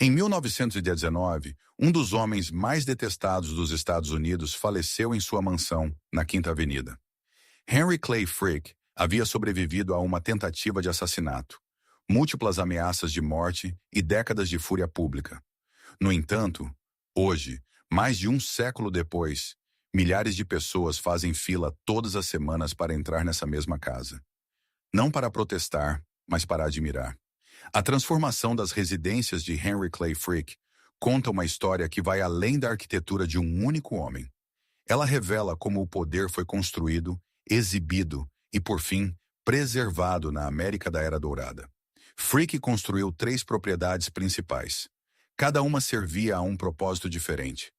Em 1919, um dos homens mais detestados dos Estados Unidos faleceu em sua mansão, na Quinta Avenida. Henry Clay Frick havia sobrevivido a uma tentativa de assassinato, múltiplas ameaças de morte e décadas de fúria pública. No entanto, hoje, mais de um século depois, milhares de pessoas fazem fila todas as semanas para entrar nessa mesma casa. Não para protestar, mas para admirar. A transformação das residências de Henry Clay Frick conta uma história que vai além da arquitetura de um único homem. Ela revela como o poder foi construído, exibido e, por fim, preservado na América da Era Dourada. Frick construiu 3 propriedades principais. Cada uma servia a um propósito diferente.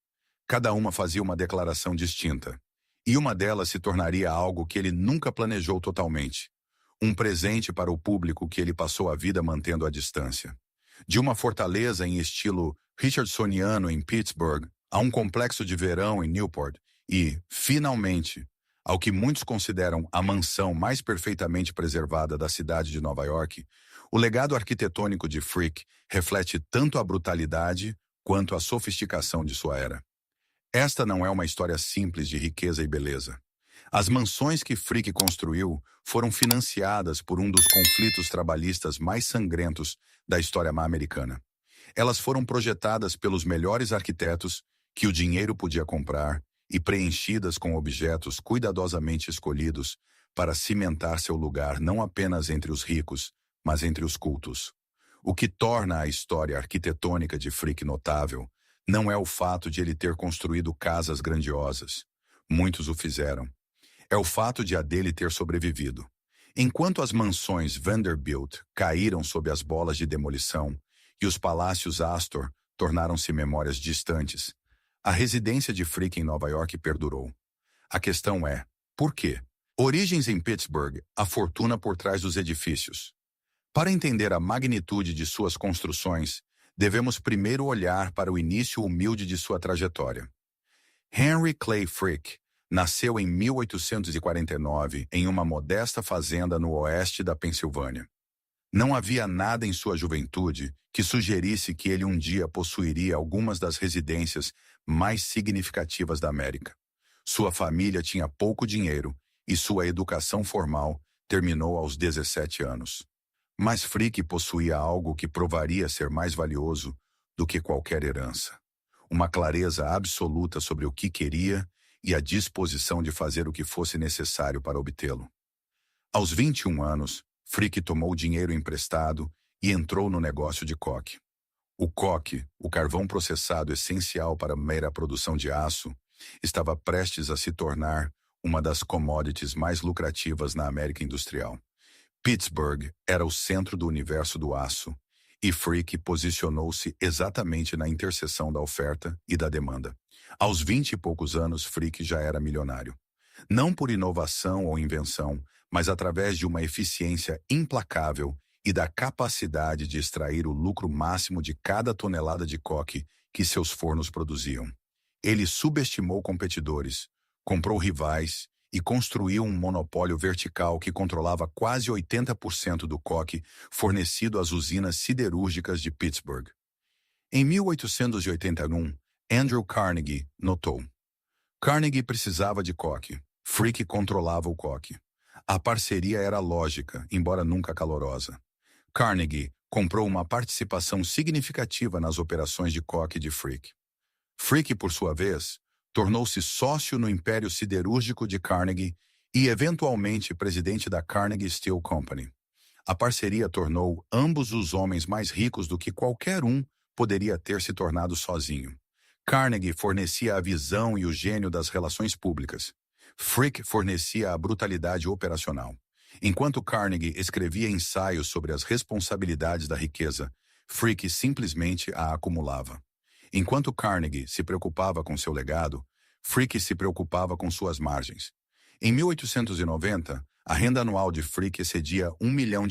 Cada uma fazia uma declaração distinta. E uma delas se tornaria algo que ele nunca planejou totalmente. Um presente para o público que ele passou a vida mantendo à distância. De uma fortaleza em estilo richardsoniano em Pittsburgh, a um complexo de verão em Newport e, finalmente, ao que muitos consideram a mansão mais perfeitamente preservada da cidade de Nova York, o legado arquitetônico de Frick reflete tanto a brutalidade quanto a sofisticação de sua era. Esta não é uma história simples de riqueza e beleza. As mansões que Frick construiu foram financiadas por um dos conflitos trabalhistas mais sangrentos da história americana. Elas foram projetadas pelos melhores arquitetos que o dinheiro podia comprar e preenchidas com objetos cuidadosamente escolhidos para cimentar seu lugar não apenas entre os ricos, mas entre os cultos. O que torna a história arquitetônica de Frick notável não é o fato de ele ter construído casas grandiosas. Muitos o fizeram. É o fato de a dele ter sobrevivido. Enquanto as mansões Vanderbilt caíram sob as bolas de demolição e os palácios Astor tornaram-se memórias distantes, a residência de Frick em Nova York perdurou. A questão é, por quê? Origens em Pittsburgh, a fortuna por trás dos edifícios. Para entender a magnitude de suas construções, devemos primeiro olhar para o início humilde de sua trajetória. Henry Clay Frick nasceu em 1849 em uma modesta fazenda no oeste da Pensilvânia. Não havia nada em sua juventude que sugerisse que ele um dia possuiria algumas das residências mais significativas da América. Sua família tinha pouco dinheiro e sua educação formal terminou aos 17 anos. Mas Frick possuía algo que provaria ser mais valioso do que qualquer herança. Uma clareza absoluta sobre o que queria e a disposição de fazer o que fosse necessário para obtê-lo. Aos 21 anos, Frick tomou dinheiro emprestado e entrou no negócio de coque. O coque, o carvão processado essencial para a mera produção de aço, estava prestes a se tornar uma das commodities mais lucrativas na América industrial. Pittsburgh era o centro do universo do aço, e Frick posicionou-se exatamente na interseção da oferta e da demanda. Aos 20 e poucos anos, Frick já era milionário. Não por inovação ou invenção, mas através de uma eficiência implacável e da capacidade de extrair o lucro máximo de cada tonelada de coque que seus fornos produziam. Ele subestimou competidores, comprou rivais e construiu um monopólio vertical que controlava quase 80% do coque fornecido às usinas siderúrgicas de Pittsburgh. Em 1881, Andrew Carnegie notou. Carnegie precisava de coque. Frick controlava o coque. A parceria era lógica, embora nunca calorosa. Carnegie comprou uma participação significativa nas operações de coque de Frick. Frick, por sua vez, tornou-se sócio no império siderúrgico de Carnegie e, eventualmente, presidente da Carnegie Steel Company. A parceria tornou ambos os homens mais ricos do que qualquer um poderia ter se tornado sozinho. Carnegie fornecia a visão e o gênio das relações públicas. Frick fornecia a brutalidade operacional. Enquanto Carnegie escrevia ensaios sobre as responsabilidades da riqueza, Frick simplesmente a acumulava. Enquanto Carnegie se preocupava com seu legado, Frick se preocupava com suas margens. Em 1890, a renda anual de Frick excedia $1 milhão,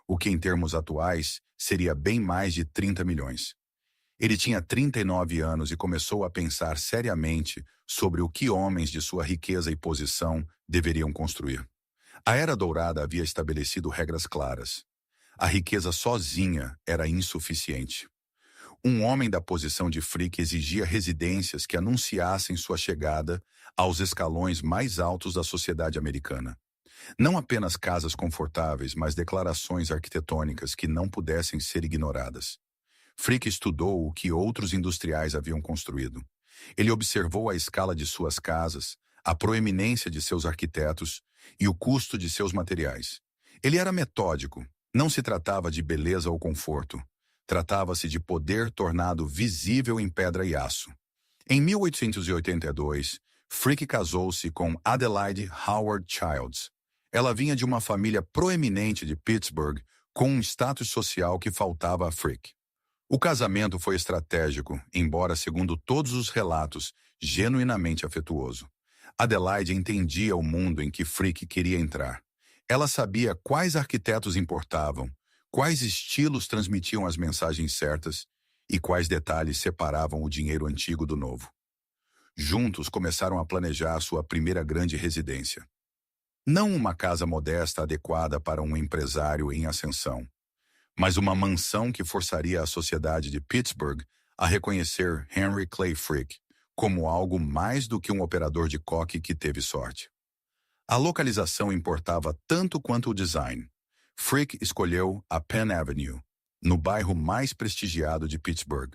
o que em termos atuais seria bem mais de 30 milhões. Ele tinha 39 anos e começou a pensar seriamente sobre o que homens de sua riqueza e posição deveriam construir. A Era Dourada havia estabelecido regras claras. A riqueza sozinha era insuficiente. Um homem da posição de Frick exigia residências que anunciassem sua chegada aos escalões mais altos da sociedade americana. Não apenas casas confortáveis, mas declarações arquitetônicas que não pudessem ser ignoradas. Frick estudou o que outros industriais haviam construído. Ele observou a escala de suas casas, a proeminência de seus arquitetos e o custo de seus materiais. Ele era metódico. Não se tratava de beleza ou conforto. Tratava-se de poder tornado visível em pedra e aço. Em 1882, Frick casou-se com Adelaide Howard Childs. Ela vinha de uma família proeminente de Pittsburgh, com um status social que faltava a Frick. O casamento foi estratégico, embora, segundo todos os relatos, genuinamente afetuoso. Adelaide entendia o mundo em que Frick queria entrar. Ela sabia quais arquitetos importavam, quais estilos transmitiam as mensagens certas e quais detalhes separavam o dinheiro antigo do novo. Juntos começaram a planejar sua primeira grande residência. Não uma casa modesta adequada para um empresário em ascensão, mas uma mansão que forçaria a sociedade de Pittsburgh a reconhecer Henry Clay Frick como algo mais do que um operador de coque que teve sorte. A localização importava tanto quanto o design. Frick escolheu a Penn Avenue, no bairro mais prestigiado de Pittsburgh.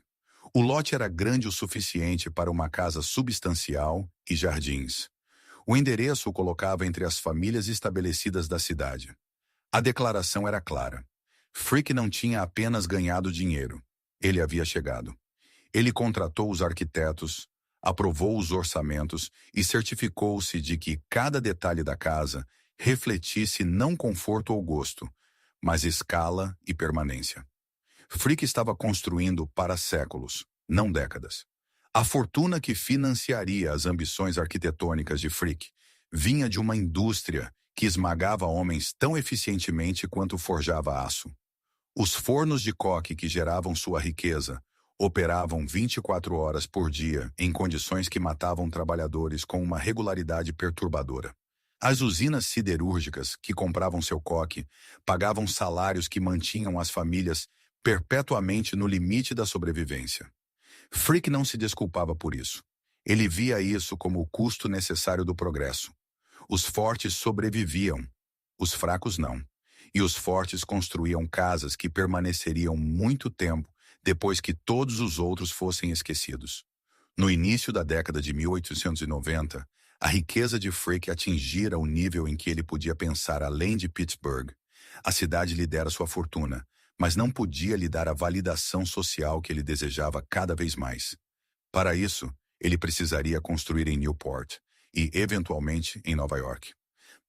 O lote era grande o suficiente para uma casa substancial e jardins. O endereço o colocava entre as famílias estabelecidas da cidade. A declaração era clara. Frick não tinha apenas ganhado dinheiro. Ele havia chegado. Ele contratou os arquitetos, aprovou os orçamentos e certificou-se de que cada detalhe da casa refletisse não conforto ou gosto, mas escala e permanência. Frick estava construindo para séculos, não décadas. A fortuna que financiaria as ambições arquitetônicas de Frick vinha de uma indústria que esmagava homens tão eficientemente quanto forjava aço. Os fornos de coque que geravam sua riqueza operavam 24 horas por dia em condições que matavam trabalhadores com uma regularidade perturbadora. As usinas siderúrgicas que compravam seu coque pagavam salários que mantinham as famílias perpetuamente no limite da sobrevivência. Frick não se desculpava por isso. Ele via isso como o custo necessário do progresso. Os fortes sobreviviam, os fracos não. E os fortes construíam casas que permaneceriam muito tempo depois que todos os outros fossem esquecidos. No início da década de 1890, a riqueza de Frick atingira o nível em que ele podia pensar além de Pittsburgh. A cidade lhe dera sua fortuna, mas não podia lhe dar a validação social que ele desejava cada vez mais. Para isso, ele precisaria construir em Newport e, eventualmente, em Nova York.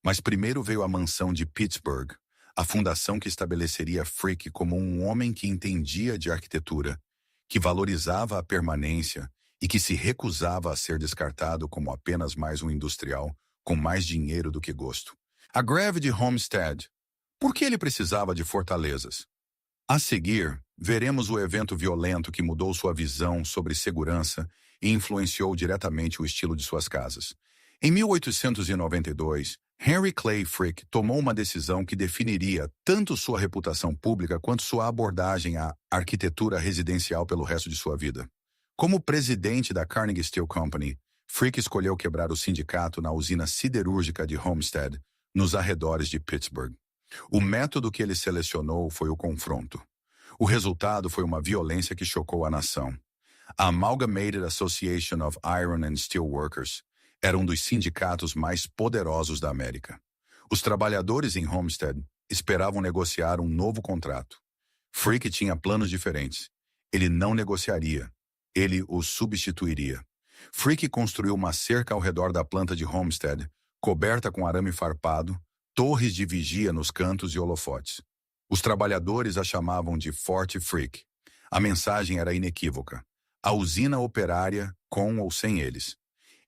Mas primeiro veio a mansão de Pittsburgh, a fundação que estabeleceria Frick como um homem que entendia de arquitetura, que valorizava a permanência e que se recusava a ser descartado como apenas mais um industrial com mais dinheiro do que gosto. A greve de Homestead. Por que ele precisava de fortalezas? A seguir, veremos o evento violento que mudou sua visão sobre segurança e influenciou diretamente o estilo de suas casas. Em 1892, Henry Clay Frick tomou uma decisão que definiria tanto sua reputação pública quanto sua abordagem à arquitetura residencial pelo resto de sua vida. Como presidente da Carnegie Steel Company, Frick escolheu quebrar o sindicato na usina siderúrgica de Homestead, nos arredores de Pittsburgh. O método que ele selecionou foi o confronto. O resultado foi uma violência que chocou a nação. A Amalgamated Association of Iron and Steel Workers era um dos sindicatos mais poderosos da América. Os trabalhadores em Homestead esperavam negociar um novo contrato. Frick tinha planos diferentes. Ele não negociaria. Ele os substituiria. Frick construiu uma cerca ao redor da planta de Homestead, coberta com arame farpado, torres de vigia nos cantos e holofotes. Os trabalhadores a chamavam de Forte Frick. A mensagem era inequívoca. A usina operária, com ou sem eles.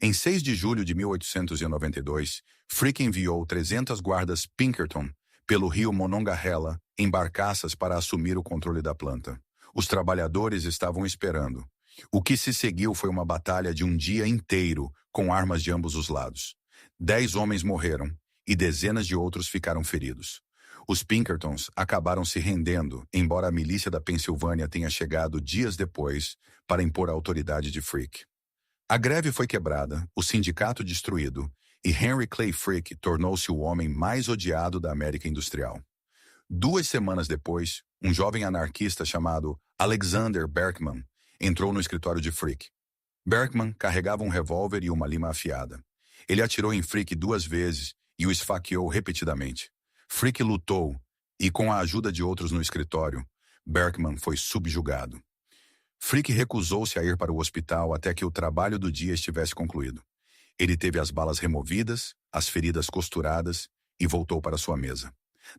Em 6 de julho de 1892, Frick enviou 300 guardas Pinkerton pelo rio Monongahela em barcaças para assumir o controle da planta. Os trabalhadores estavam esperando. O que se seguiu foi uma batalha de um dia inteiro, com armas de ambos os lados. 10 homens morreram e dezenas de outros ficaram feridos. Os Pinkertons acabaram se rendendo, embora a milícia da Pensilvânia tenha chegado dias depois para impor a autoridade de Frick. A greve foi quebrada, o sindicato destruído, e Henry Clay Frick tornou-se o homem mais odiado da América Industrial. 2 semanas depois, um jovem anarquista chamado Alexander Berkman entrou no escritório de Frick. Berkman carregava um revólver e uma lima afiada. Ele atirou em Frick 2 vezes e o esfaqueou repetidamente. Frick lutou e, com a ajuda de outros no escritório, Berkman foi subjugado. Frick recusou-se a ir para o hospital até que o trabalho do dia estivesse concluído. Ele teve as balas removidas, as feridas costuradas e voltou para sua mesa.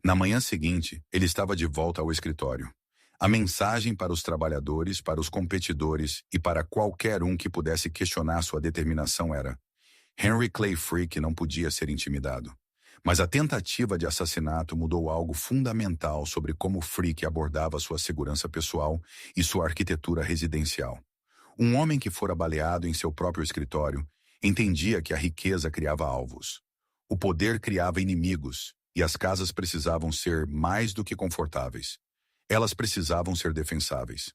Na manhã seguinte, ele estava de volta ao escritório. A mensagem para os trabalhadores, para os competidores e para qualquer um que pudesse questionar sua determinação era: Henry Clay Frick não podia ser intimidado. Mas a tentativa de assassinato mudou algo fundamental sobre como Frick abordava sua segurança pessoal e sua arquitetura residencial. Um homem que fora baleado em seu próprio escritório entendia que a riqueza criava alvos. O poder criava inimigos, e as casas precisavam ser mais do que confortáveis. Elas precisavam ser defensáveis.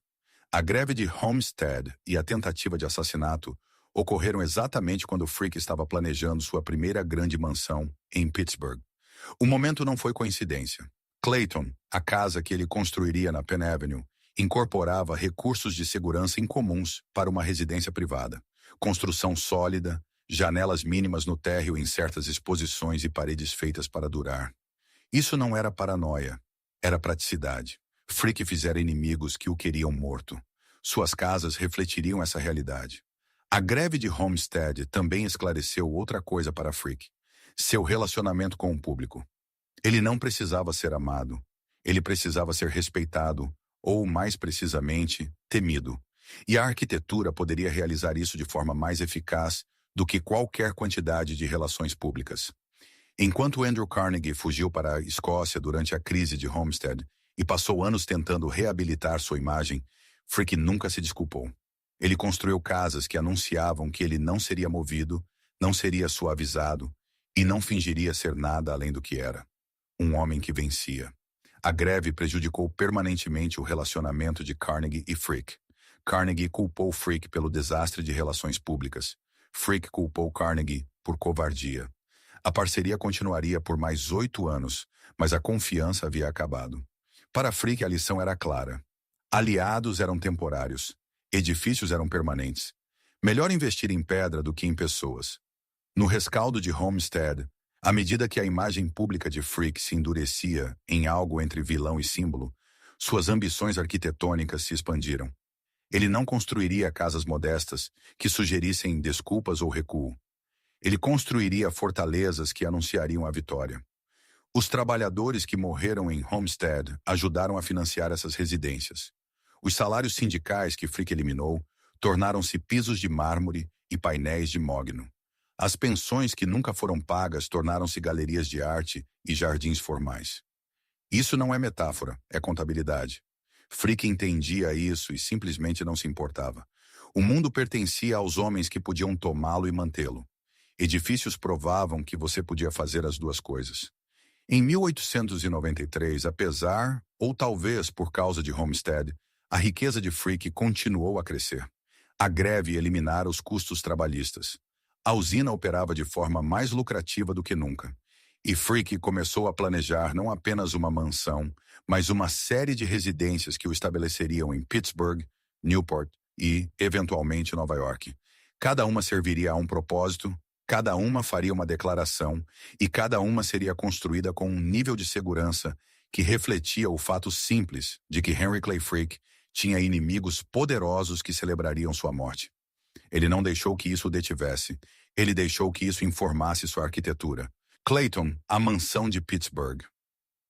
A greve de Homestead e a tentativa de assassinato ocorreram exatamente quando Frick estava planejando sua primeira grande mansão em Pittsburgh. O momento não foi coincidência. Clayton, a casa que ele construiria na Penn Avenue, incorporava recursos de segurança incomuns para uma residência privada. Construção sólida, janelas mínimas no térreo em certas exposições e paredes feitas para durar. Isso não era paranoia, era praticidade. Frick fizera inimigos que o queriam morto. Suas casas refletiriam essa realidade. A greve de Homestead também esclareceu outra coisa para Frick: seu relacionamento com o público. Ele não precisava ser amado, ele precisava ser respeitado, ou, mais precisamente, temido. E a arquitetura poderia realizar isso de forma mais eficaz do que qualquer quantidade de relações públicas. Enquanto Andrew Carnegie fugiu para a Escócia durante a crise de Homestead e passou anos tentando reabilitar sua imagem, Frick nunca se desculpou. Ele construiu casas que anunciavam que ele não seria movido, não seria suavizado e não fingiria ser nada além do que era. Um homem que vencia. A greve prejudicou permanentemente o relacionamento de Carnegie e Frick. Carnegie culpou Frick pelo desastre de relações públicas. Frick culpou Carnegie por covardia. A parceria continuaria por mais 8 anos, mas a confiança havia acabado. Para Frick, a lição era clara. Aliados eram temporários. Edifícios eram permanentes. Melhor investir em pedra do que em pessoas. No rescaldo de Homestead, à medida que a imagem pública de Frick se endurecia em algo entre vilão e símbolo, suas ambições arquitetônicas se expandiram. Ele não construiria casas modestas que sugerissem desculpas ou recuo. Ele construiria fortalezas que anunciariam a vitória. Os trabalhadores que morreram em Homestead ajudaram a financiar essas residências. Os salários sindicais que Frick eliminou tornaram-se pisos de mármore e painéis de mogno. As pensões que nunca foram pagas tornaram-se galerias de arte e jardins formais. Isso não é metáfora, é contabilidade. Frick entendia isso e simplesmente não se importava. O mundo pertencia aos homens que podiam tomá-lo e mantê-lo. Edifícios provavam que você podia fazer as duas coisas. Em 1893, apesar, ou talvez por causa de Homestead, a riqueza de Frick continuou a crescer. A greve eliminara os custos trabalhistas. A usina operava de forma mais lucrativa do que nunca. E Frick começou a planejar não apenas uma mansão, mas uma série de residências que o estabeleceriam em Pittsburgh, Newport e, eventualmente, Nova York. Cada uma serviria a um propósito, cada uma faria uma declaração e cada uma seria construída com um nível de segurança que refletia o fato simples de que Henry Clay Frick tinha inimigos poderosos que celebrariam sua morte. Ele não deixou que isso o detivesse, ele deixou que isso informasse sua arquitetura. Clayton, a mansão de Pittsburgh.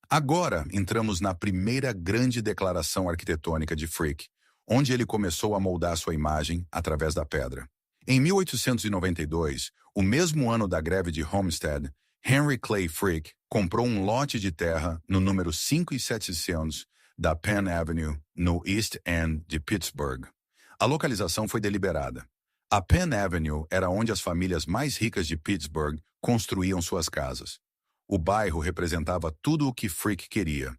Agora entramos na primeira grande declaração arquitetônica de Frick, onde ele começou a moldar sua imagem através da pedra. Em 1892, o mesmo ano da greve de Homestead, Henry Clay Frick comprou um lote de terra no número 5700 da Penn Avenue, no East End de Pittsburgh. A localização foi deliberada. A Penn Avenue era onde as famílias mais ricas de Pittsburgh construíam suas casas. O bairro representava tudo o que Frick queria: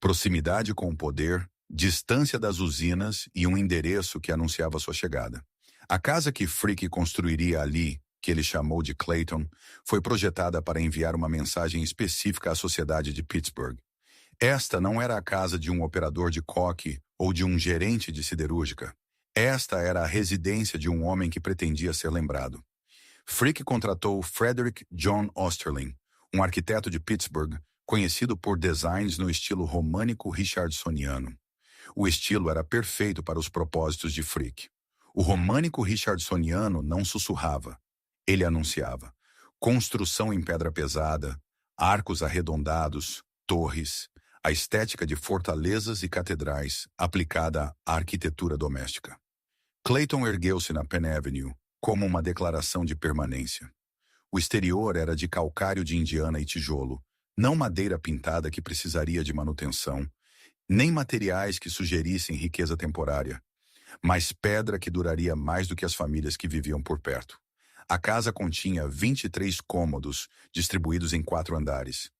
proximidade com o poder, distância das usinas e um endereço que anunciava sua chegada. A casa que Frick construiria ali, que ele chamou de Clayton, foi projetada para enviar uma mensagem específica à sociedade de Pittsburgh. Esta não era a casa de um operador de coque ou de um gerente de siderúrgica. Esta era a residência de um homem que pretendia ser lembrado. Frick contratou Frederick John Osterling, um arquiteto de Pittsburgh, conhecido por designs no estilo românico richardsoniano. O estilo era perfeito para os propósitos de Frick. O românico richardsoniano não sussurrava. Ele anunciava: construção em pedra pesada, arcos arredondados, torres, a estética de fortalezas e catedrais aplicada à arquitetura doméstica. Clayton ergueu-se na Penn Avenue como uma declaração de permanência. O exterior era de calcário de Indiana e tijolo, não madeira pintada que precisaria de manutenção, nem materiais que sugerissem riqueza temporária, mas pedra que duraria mais do que as famílias que viviam por perto. A casa continha 23 cômodos, distribuídos em 4 andares.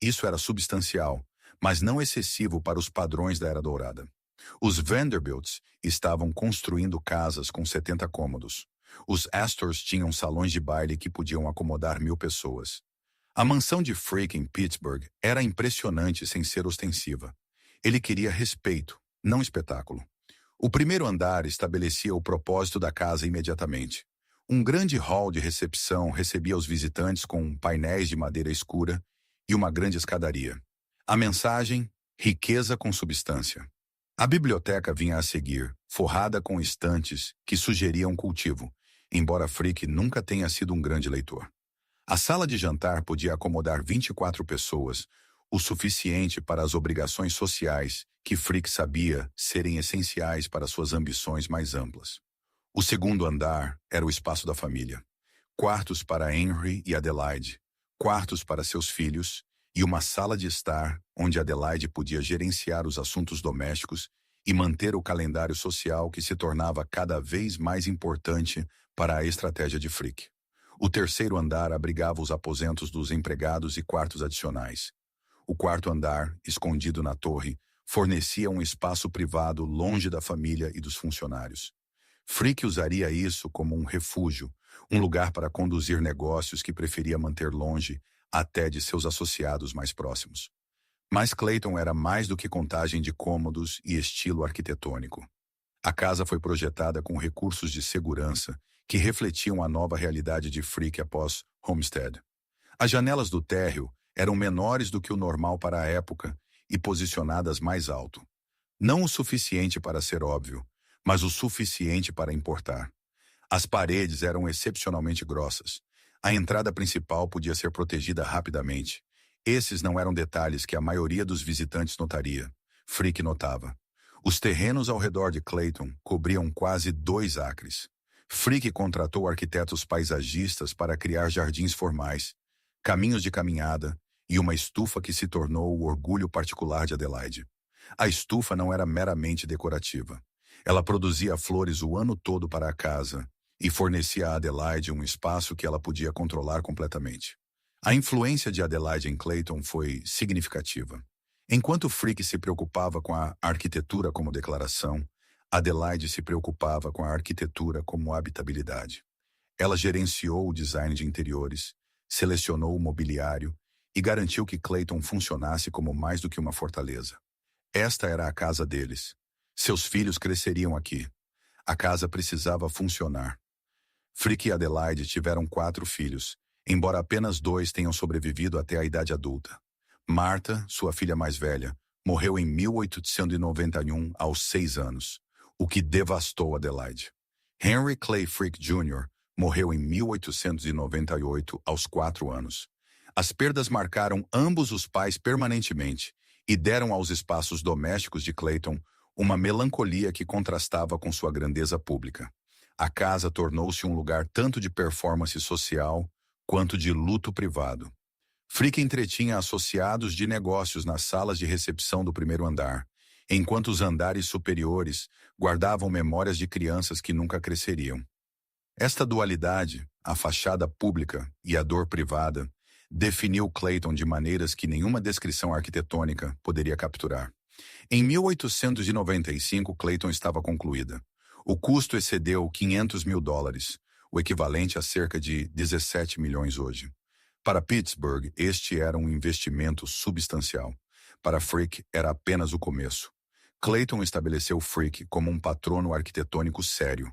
Isso era substancial, mas não excessivo para os padrões da Era Dourada. Os Vanderbilts estavam construindo casas com 70 cômodos. Os Astors tinham salões de baile que podiam acomodar 1.000 pessoas. A mansão de Frick em Pittsburgh era impressionante sem ser ostensiva. Ele queria respeito, não espetáculo. O primeiro andar estabelecia o propósito da casa imediatamente. Um grande hall de recepção recebia os visitantes com painéis de madeira escura e uma grande escadaria. A mensagem: riqueza com substância. A biblioteca vinha a seguir, forrada com estantes que sugeriam cultivo, embora Frick nunca tenha sido um grande leitor. A sala de jantar podia acomodar 24 pessoas, o suficiente para as obrigações sociais que Frick sabia serem essenciais para suas ambições mais amplas. O segundo andar era o espaço da família. Quartos para Henry e Adelaide, quartos para seus filhos e uma sala de estar onde Adelaide podia gerenciar os assuntos domésticos e manter o calendário social que se tornava cada vez mais importante para a estratégia de Frick. O terceiro andar abrigava os aposentos dos empregados e quartos adicionais. O quarto andar, escondido na torre, fornecia um espaço privado longe da família e dos funcionários. Frick usaria isso como um refúgio, um lugar para conduzir negócios que preferia manter longe até de seus associados mais próximos. Mas Clayton era mais do que contagem de cômodos e estilo arquitetônico. A casa foi projetada com recursos de segurança que refletiam a nova realidade de Frick após Homestead. As janelas do térreo eram menores do que o normal para a época e posicionadas mais alto. Não o suficiente para ser óbvio, mas o suficiente para importar. As paredes eram excepcionalmente grossas. A entrada principal podia ser protegida rapidamente. Esses não eram detalhes que a maioria dos visitantes notaria. Frick notava. Os terrenos ao redor de Clayton cobriam quase 2 acres. Frick contratou arquitetos paisagistas para criar jardins formais, caminhos de caminhada e uma estufa que se tornou o orgulho particular de Adelaide. A estufa não era meramente decorativa. Ela produzia flores o ano todo para a casa e fornecia a Adelaide um espaço que ela podia controlar completamente. A influência de Adelaide em Clayton foi significativa. Enquanto Frick se preocupava com a arquitetura como declaração, Adelaide se preocupava com a arquitetura como habitabilidade. Ela gerenciou o design de interiores, selecionou o mobiliário e garantiu que Clayton funcionasse como mais do que uma fortaleza. Esta era a casa deles. Seus filhos cresceriam aqui. A casa precisava funcionar. Frick e Adelaide tiveram 4 filhos, embora apenas 2 tenham sobrevivido até a idade adulta. Martha, sua filha mais velha, morreu em 1891 aos 6 anos, o que devastou Adelaide. Henry Clay Frick Jr. morreu em 1898 aos 4 anos. As perdas marcaram ambos os pais permanentemente e deram aos espaços domésticos de Clayton uma melancolia que contrastava com sua grandeza pública. A casa tornou-se um lugar tanto de performance social quanto de luto privado. Frick entretinha associados de negócios nas salas de recepção do primeiro andar, enquanto os andares superiores guardavam memórias de crianças que nunca cresceriam. Esta dualidade, a fachada pública e a dor privada, definiu Clayton de maneiras que nenhuma descrição arquitetônica poderia capturar. Em 1895, Clayton estava concluída. O custo excedeu $500 mil, o equivalente a cerca de 17 milhões hoje. Para Pittsburgh, este era um investimento substancial. Para Frick, era apenas o começo. Clayton estabeleceu Frick como um patrono arquitetônico sério.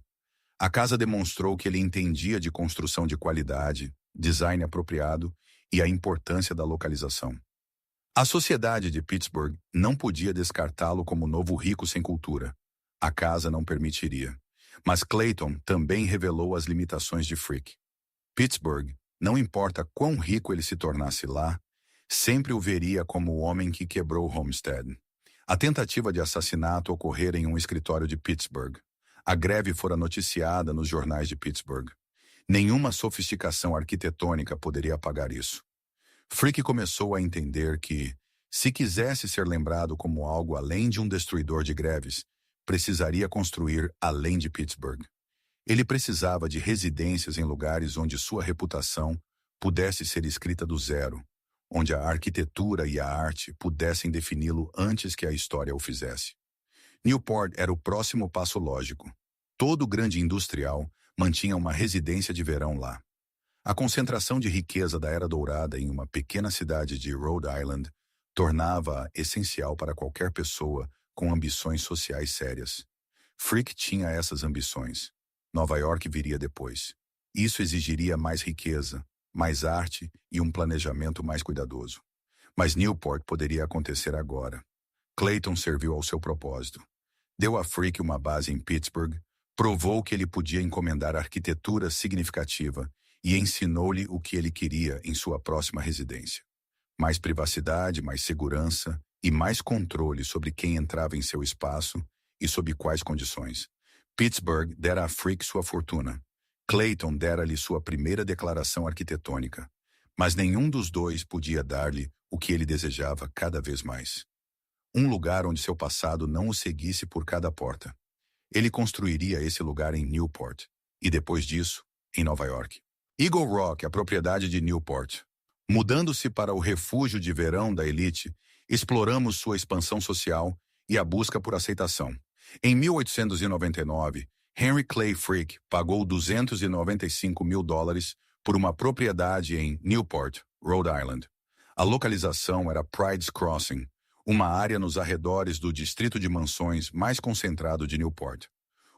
A casa demonstrou que ele entendia de construção de qualidade, design apropriado e a importância da localização. A sociedade de Pittsburgh não podia descartá-lo como novo rico sem cultura. A casa não permitiria. Mas Clayton também revelou as limitações de Frick. Pittsburgh, não importa quão rico ele se tornasse lá, sempre o veria como o homem que quebrou Homestead. A tentativa de assassinato ocorrera em um escritório de Pittsburgh. A greve fora noticiada nos jornais de Pittsburgh. Nenhuma sofisticação arquitetônica poderia apagar isso. Frick começou a entender que, se quisesse ser lembrado como algo além de um destruidor de greves, precisaria construir além de Pittsburgh. Ele precisava de residências em lugares onde sua reputação pudesse ser escrita do zero, onde a arquitetura e a arte pudessem defini-lo antes que a história o fizesse. Newport era o próximo passo lógico. Todo grande industrial mantinha uma residência de verão lá. A concentração de riqueza da Era Dourada em uma pequena cidade de Rhode Island tornava-a essencial para qualquer pessoa com ambições sociais sérias. Frick tinha essas ambições. Nova York viria depois. Isso exigiria mais riqueza, mais arte e um planejamento mais cuidadoso. Mas Newport poderia acontecer agora. Clayton serviu ao seu propósito. Deu a Frick uma base em Pittsburgh, provou que ele podia encomendar arquitetura significativa e ensinou-lhe o que ele queria em sua próxima residência. Mais privacidade, mais segurança e mais controle sobre quem entrava em seu espaço e sob quais condições. Pittsburgh dera a Frick sua fortuna. Clayton dera-lhe sua primeira declaração arquitetônica. Mas nenhum dos dois podia dar-lhe o que ele desejava cada vez mais. Um lugar onde seu passado não o seguisse por cada porta. Ele construiria esse lugar em Newport, e depois disso, em Nova York. Eagle Rock, a propriedade de Newport. Mudando-se para o refúgio de verão da elite, exploramos sua expansão social e a busca por aceitação. Em 1899, Henry Clay Frick pagou $295 mil por uma propriedade em Newport, Rhode Island. A localização era Pride's Crossing, uma área nos arredores do distrito de mansões mais concentrado de Newport.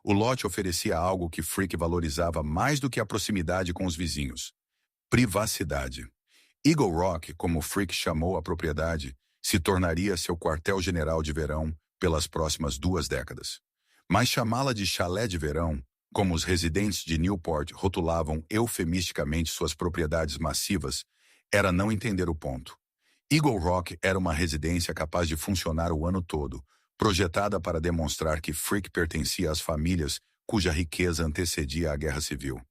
O lote oferecia algo que Frick valorizava mais do que a proximidade com os vizinhos: privacidade. Eagle Rock, como Frick chamou a propriedade, se tornaria seu quartel-general de verão pelas próximas 2 décadas. Mas chamá-la de chalé de verão, como os residentes de Newport rotulavam eufemisticamente suas propriedades massivas, era não entender o ponto. Eagle Rock era uma residência capaz de funcionar o ano todo, projetada para demonstrar que Frick pertencia às famílias cuja riqueza antecedia a Guerra Civil.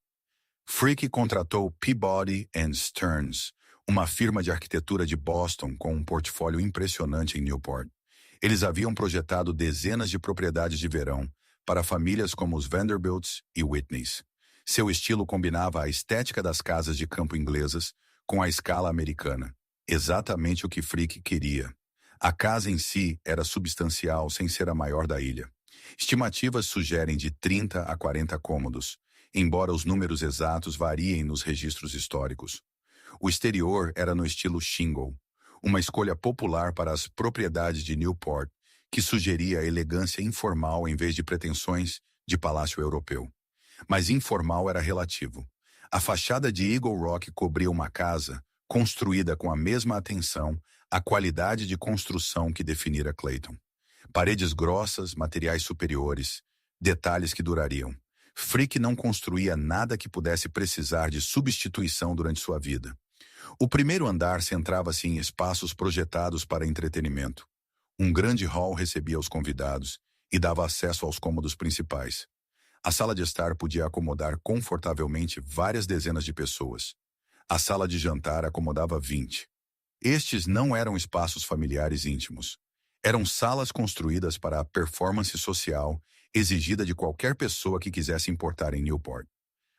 Frick contratou Peabody and Stearns, uma firma de arquitetura de Boston com um portfólio impressionante em Newport. Eles haviam projetado dezenas de propriedades de verão para famílias como os Vanderbilts e Whitneys. Seu estilo combinava a estética das casas de campo inglesas com a escala americana. Exatamente o que Frick queria. A casa em si era substancial sem ser a maior da ilha. Estimativas sugerem de 30 a 40 cômodos, embora os números exatos variem nos registros históricos. O exterior era no estilo shingle, uma escolha popular para as propriedades de Newport, que sugeria elegância informal em vez de pretensões de palácio europeu. Mas informal era relativo. A fachada de Eagle Rock cobria uma casa construída com a mesma atenção à qualidade de construção que definira Clayton. Paredes grossas, materiais superiores, detalhes que durariam. Frick não construía nada que pudesse precisar de substituição durante sua vida. O primeiro andar centrava-se em espaços projetados para entretenimento. Um grande hall recebia os convidados e dava acesso aos cômodos principais. A sala de estar podia acomodar confortavelmente várias dezenas de pessoas. A sala de jantar acomodava 20. Estes não eram espaços familiares íntimos. Eram salas construídas para a performance social exigida de qualquer pessoa que quisesse importar em Newport.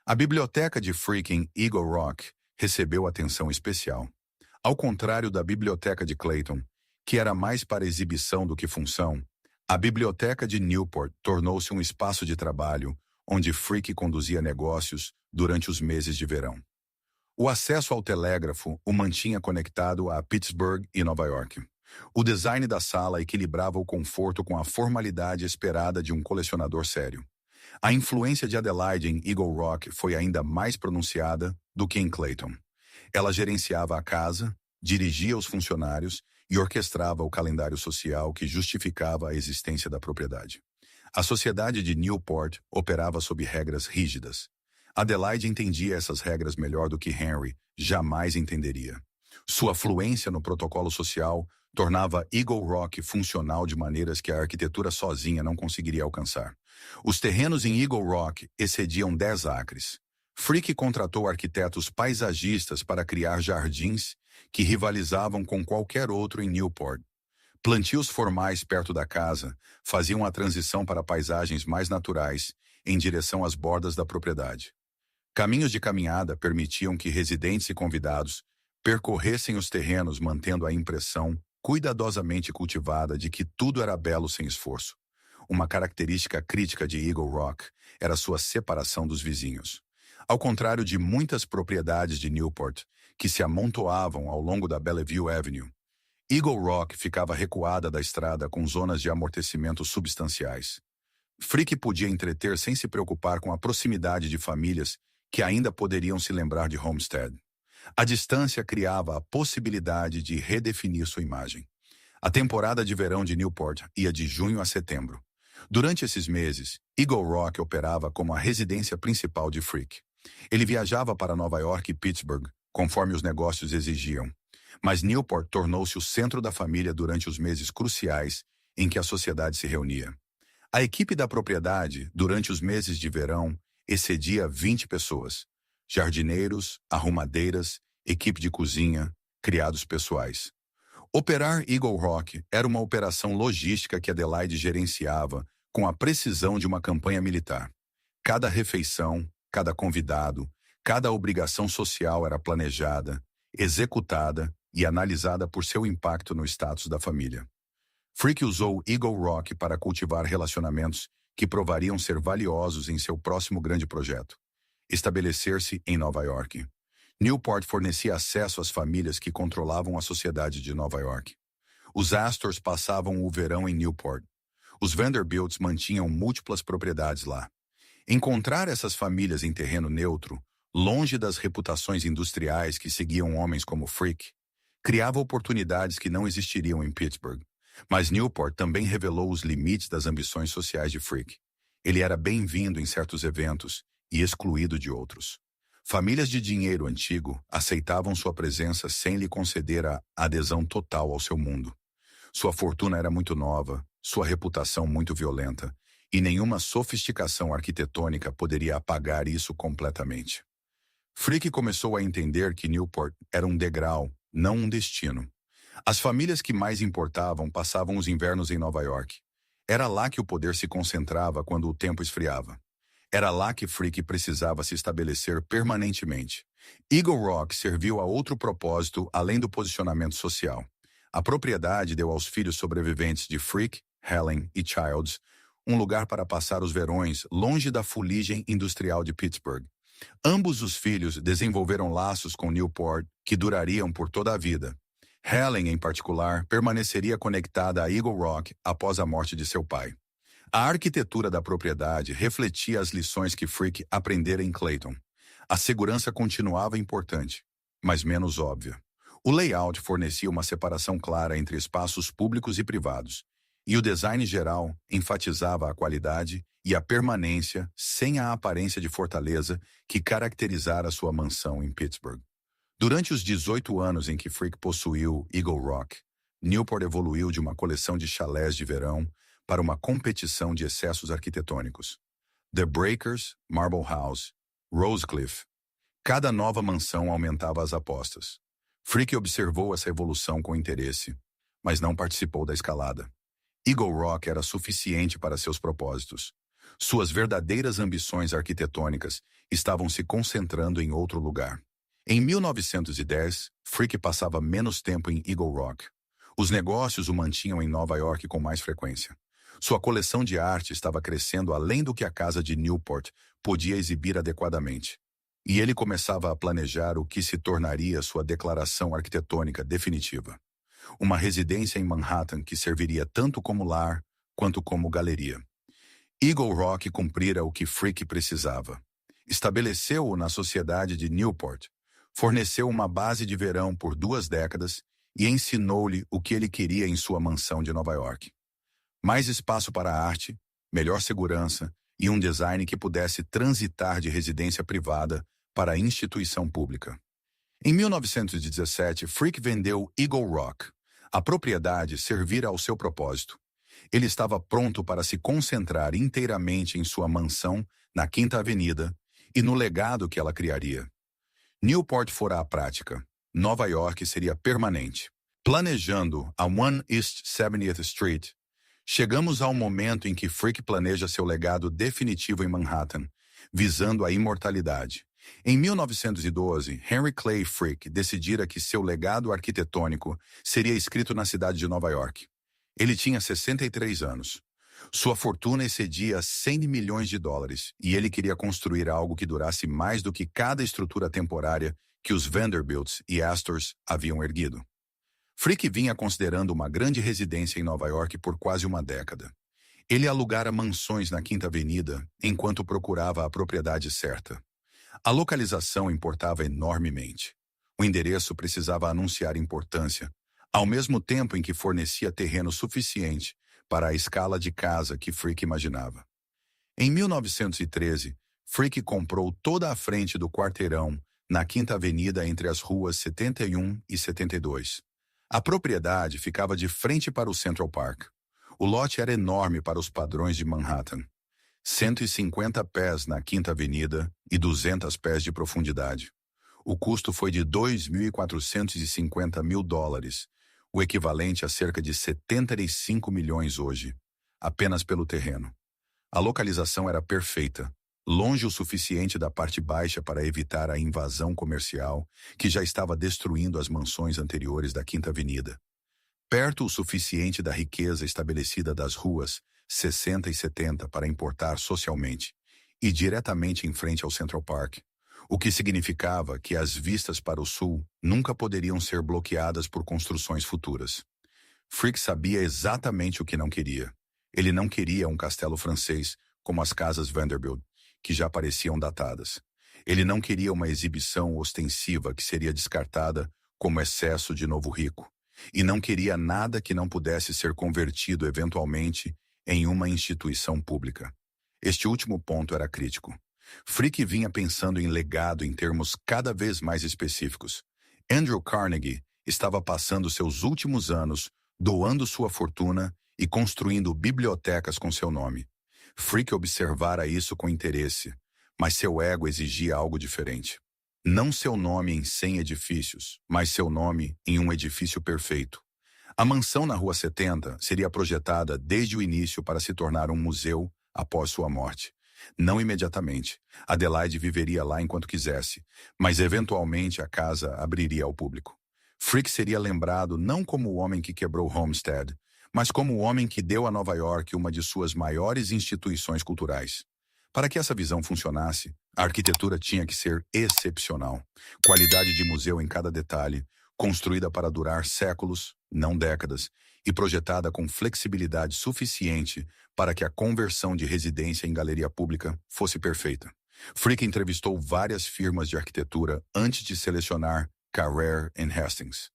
A biblioteca de Frick em Eagle Rock recebeu atenção especial. Ao contrário da biblioteca de Clayton, que era mais para exibição do que função, a biblioteca de Newport tornou-se um espaço de trabalho onde Frick conduzia negócios durante os meses de verão. O acesso ao telégrafo o mantinha conectado a Pittsburgh e Nova York. O design da sala equilibrava o conforto com a formalidade esperada de um colecionador sério. A influência de Adelaide em Eagle Rock foi ainda mais pronunciada do que em Clayton. Ela gerenciava a casa, dirigia os funcionários e orquestrava o calendário social que justificava a existência da propriedade. A sociedade de Newport operava sob regras rígidas. Adelaide entendia essas regras melhor do que Henry jamais entenderia. Sua fluência no protocolo social tornava Eagle Rock funcional de maneiras que a arquitetura sozinha não conseguiria alcançar. Os terrenos em Eagle Rock excediam 10 acres. Frick contratou arquitetos paisagistas para criar jardins que rivalizavam com qualquer outro em Newport. Plantios formais perto da casa faziam a transição para paisagens mais naturais em direção às bordas da propriedade. Caminhos de caminhada permitiam que residentes e convidados percorressem os terrenos mantendo a impressão cuidadosamente cultivada de que tudo era belo sem esforço. Uma característica crítica de Eagle Rock era sua separação dos vizinhos. Ao contrário de muitas propriedades de Newport, que se amontoavam ao longo da Bellevue Avenue, Eagle Rock ficava recuada da estrada com zonas de amortecimento substanciais. Frick podia entreter sem se preocupar com a proximidade de famílias que ainda poderiam se lembrar de Homestead. A distância criava a possibilidade de redefinir sua imagem. A temporada de verão de Newport ia de junho a setembro. Durante esses meses, Eagle Rock operava como a residência principal de Frick. Ele viajava para Nova York e Pittsburgh, conforme os negócios exigiam. Mas Newport tornou-se o centro da família durante os meses cruciais em que a sociedade se reunia. A equipe da propriedade, durante os meses de verão, excedia 20 pessoas. Jardineiros, arrumadeiras, equipe de cozinha, criados pessoais. Operar Eagle Rock era uma operação logística que Adelaide gerenciava com a precisão de uma campanha militar. Cada refeição, cada convidado, cada obrigação social era planejada, executada e analisada por seu impacto no status da família. Frick usou Eagle Rock para cultivar relacionamentos que provariam ser valiosos em seu próximo grande projeto: estabelecer-se em Nova York. Newport fornecia acesso às famílias que controlavam a sociedade de Nova York. Os Astors passavam o verão em Newport. Os Vanderbilts mantinham múltiplas propriedades lá. Encontrar essas famílias em terreno neutro, longe das reputações industriais que seguiam homens como Frick, criava oportunidades que não existiriam em Pittsburgh. Mas Newport também revelou os limites das ambições sociais de Frick. Ele era bem-vindo em certos eventos e excluído de outros. Famílias de dinheiro antigo aceitavam sua presença sem lhe conceder a adesão total ao seu mundo. Sua fortuna era muito nova, sua reputação muito violenta, e nenhuma sofisticação arquitetônica poderia apagar isso completamente. Frick começou a entender que Newport era um degrau, não um destino. As famílias que mais importavam passavam os invernos em Nova York. Era lá que o poder se concentrava quando o tempo esfriava. Era lá que Frick precisava se estabelecer permanentemente. Eagle Rock serviu a outro propósito além do posicionamento social. A propriedade deu aos filhos sobreviventes de Frick, Helen e Childs um lugar para passar os verões longe da fuligem industrial de Pittsburgh. Ambos os filhos desenvolveram laços com Newport que durariam por toda a vida. Helen, em particular, permaneceria conectada a Eagle Rock após a morte de seu pai. A arquitetura da propriedade refletia as lições que Frick aprendera em Clayton. A segurança continuava importante, mas menos óbvia. O layout fornecia uma separação clara entre espaços públicos e privados, e o design geral enfatizava a qualidade e a permanência sem a aparência de fortaleza que caracterizara sua mansão em Pittsburgh. Durante os 18 anos em que Frick possuiu Eagle Rock, Newport evoluiu de uma coleção de chalés de verão para uma competição de excessos arquitetônicos. The Breakers, Marble House, Rosecliff. Cada nova mansão aumentava as apostas. Frick observou essa evolução com interesse, mas não participou da escalada. Eagle Rock era suficiente para seus propósitos. Suas verdadeiras ambições arquitetônicas estavam se concentrando em outro lugar. Em 1910, Frick passava menos tempo em Eagle Rock. Os negócios o mantinham em Nova York com mais frequência. Sua coleção de arte estava crescendo além do que a casa de Newport podia exibir adequadamente. E ele começava a planejar o que se tornaria sua declaração arquitetônica definitiva. Uma residência em Manhattan que serviria tanto como lar quanto como galeria. Eagle Rock cumprira o que Frick precisava. Estabeleceu-o na sociedade de Newport, forneceu uma base de verão por 2 décadas e ensinou-lhe o que ele queria em sua mansão de Nova York. Mais espaço para a arte, melhor segurança e um design que pudesse transitar de residência privada para a instituição pública. Em 1917, Frick vendeu Eagle Rock. A propriedade servira ao seu propósito. Ele estava pronto para se concentrar inteiramente em sua mansão na Quinta Avenida e no legado que ela criaria. Newport fora à prática. Nova York seria permanente. Planejando a 1 East 70th Street, chegamos ao momento em que Frick planeja seu legado definitivo em Manhattan, visando a imortalidade. Em 1912, Henry Clay Frick decidira que seu legado arquitetônico seria escrito na cidade de Nova York. Ele tinha 63 anos. Sua fortuna excedia 100 milhões de dólares e ele queria construir algo que durasse mais do que cada estrutura temporária que os Vanderbilts e Astors haviam erguido. Frick vinha considerando uma grande residência em Nova York por quase uma década. Ele alugara mansões na Quinta Avenida enquanto procurava a propriedade certa. A localização importava enormemente. O endereço precisava anunciar importância, ao mesmo tempo em que fornecia terreno suficiente para a escala de casa que Frick imaginava. Em 1913, Frick comprou toda a frente do quarteirão na Quinta Avenida entre as ruas 71 e 72. A propriedade ficava de frente para o Central Park. O lote era enorme para os padrões de Manhattan. 150 pés na Quinta Avenida e 200 pés de profundidade. O custo foi de $2.450 mil, o equivalente a cerca de 75 milhões hoje, apenas pelo terreno. A localização era perfeita, longe o suficiente da parte baixa para evitar a invasão comercial que já estava destruindo as mansões anteriores da Quinta Avenida. Perto o suficiente da riqueza estabelecida das ruas 60 e 70 para importar socialmente, e diretamente em frente ao Central Park, o que significava que as vistas para o sul nunca poderiam ser bloqueadas por construções futuras. Frick sabia exatamente o que não queria. Ele não queria um castelo francês como as casas Vanderbilt, que já pareciam datadas. Ele não queria uma exibição ostensiva que seria descartada como excesso de novo rico. E não queria nada que não pudesse ser convertido eventualmente em uma instituição pública. Este último ponto era crítico. Frick vinha pensando em legado em termos cada vez mais específicos. Andrew Carnegie estava passando seus últimos anos doando sua fortuna e construindo bibliotecas com seu nome. Frick observara isso com interesse, mas seu ego exigia algo diferente. Não seu nome em 100 edifícios, mas seu nome em um edifício perfeito. A mansão na Rua 70 seria projetada desde o início para se tornar um museu após sua morte. Não imediatamente. Adelaide viveria lá enquanto quisesse, mas eventualmente a casa abriria ao público. Frick seria lembrado não como o homem que quebrou Homestead, mas como o homem que deu a Nova York uma de suas maiores instituições culturais. Para que essa visão funcionasse, a arquitetura tinha que ser excepcional. Qualidade de museu em cada detalhe, construída para durar séculos, não décadas, e projetada com flexibilidade suficiente para que a conversão de residência em galeria pública fosse perfeita. Frick entrevistou várias firmas de arquitetura antes de selecionar Carrere & Hastings.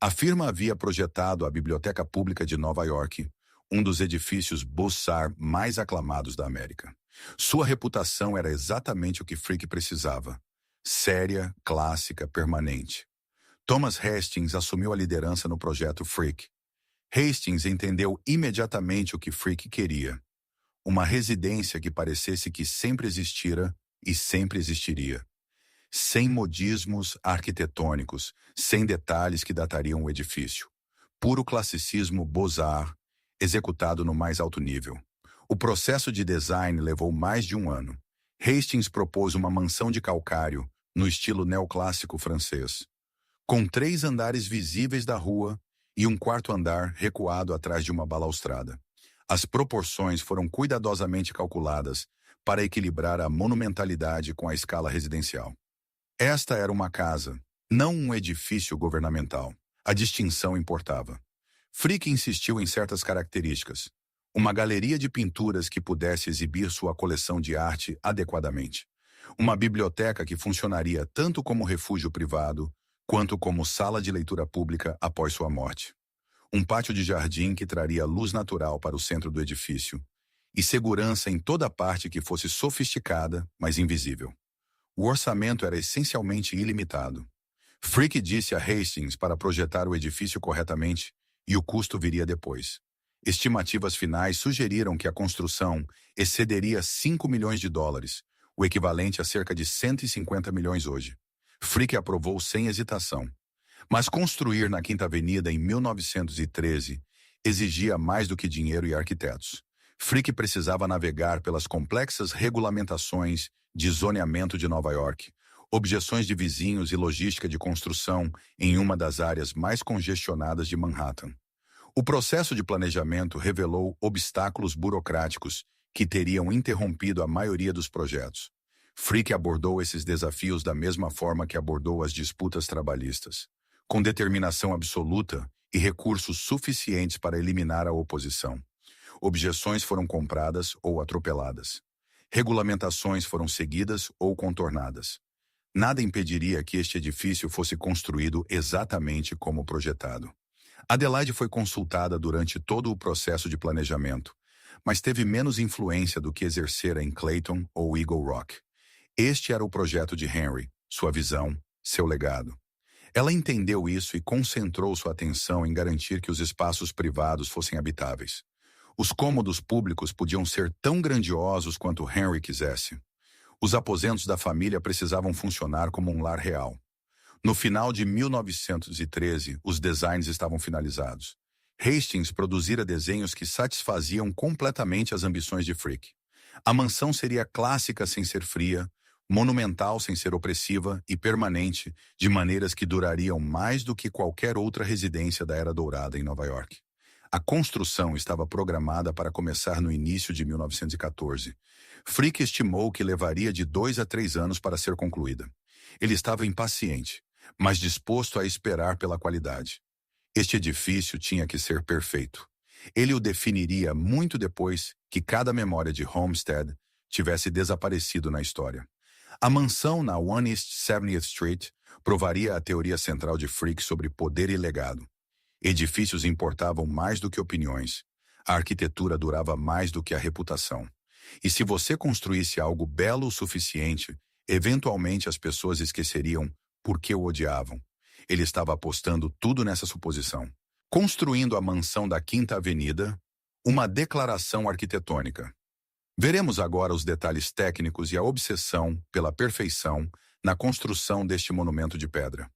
A firma havia projetado a Biblioteca Pública de Nova York, um dos edifícios Beaux-Arts mais aclamados da América. Sua reputação era exatamente o que Frick precisava. Séria, clássica, permanente. Thomas Hastings assumiu a liderança no projeto Frick. Hastings entendeu imediatamente o que Frick queria. Uma residência que parecesse que sempre existira e sempre existiria. Sem modismos arquitetônicos, sem detalhes que datariam o edifício. Puro classicismo Beaux-Arts, executado no mais alto nível. O processo de design levou mais de um ano. Hastings propôs uma mansão de calcário, no estilo neoclássico francês, com 3 andares visíveis da rua e um quarto andar recuado atrás de uma balaustrada. As proporções foram cuidadosamente calculadas para equilibrar a monumentalidade com a escala residencial. Esta era uma casa, não um edifício governamental. A distinção importava. Frick insistiu em certas características. Uma galeria de pinturas que pudesse exibir sua coleção de arte adequadamente. Uma biblioteca que funcionaria tanto como refúgio privado, quanto como sala de leitura pública após sua morte. Um pátio de jardim que traria luz natural para o centro do edifício, e segurança em toda parte que fosse sofisticada, mas invisível. O orçamento era essencialmente ilimitado. Frick disse a Hastings para projetar o edifício corretamente, e o custo viria depois. Estimativas finais sugeriram que a construção excederia 5 milhões de dólares, o equivalente a cerca de 150 milhões hoje. Frick aprovou sem hesitação. Mas construir na Quinta Avenida em 1913 exigia mais do que dinheiro e arquitetos. Frick precisava navegar pelas complexas regulamentações de zoneamento de Nova York, objeções de vizinhos e logística de construção em uma das áreas mais congestionadas de Manhattan. O processo de planejamento revelou obstáculos burocráticos que teriam interrompido a maioria dos projetos. Frick abordou esses desafios da mesma forma que abordou as disputas trabalhistas, com determinação absoluta e recursos suficientes para eliminar a oposição. Objeções foram compradas ou atropeladas. Regulamentações foram seguidas ou contornadas. Nada impediria que este edifício fosse construído exatamente como projetado. Adelaide foi consultada durante todo o processo de planejamento, mas teve menos influência do que exercera em Clayton ou Eagle Rock. Este era o projeto de Henry, sua visão, seu legado. Ela entendeu isso e concentrou sua atenção em garantir que os espaços privados fossem habitáveis. Os cômodos públicos podiam ser tão grandiosos quanto Henry quisesse. Os aposentos da família precisavam funcionar como um lar real. No final de 1913, os designs estavam finalizados. Hastings produzira desenhos que satisfaziam completamente as ambições de Frick. A mansão seria clássica sem ser fria, monumental sem ser opressiva e permanente, de maneiras que durariam mais do que qualquer outra residência da Era Dourada em Nova York. A construção estava programada para começar no início de 1914. Frick estimou que levaria de 2 a 3 anos para ser concluída. Ele estava impaciente, mas disposto a esperar pela qualidade. Este edifício tinha que ser perfeito. Ele o definiria muito depois que cada memória de Homestead tivesse desaparecido na história. A mansão na One East 70th Street provaria a teoria central de Frick sobre poder e legado. Edifícios importavam mais do que opiniões. A arquitetura durava mais do que a reputação. E se você construísse algo belo o suficiente, eventualmente as pessoas esqueceriam por que o odiavam. Ele estava apostando tudo nessa suposição. Construindo a mansão da Quinta Avenida, uma declaração arquitetônica. Veremos agora os detalhes técnicos e a obsessão pela perfeição na construção deste monumento de pedra.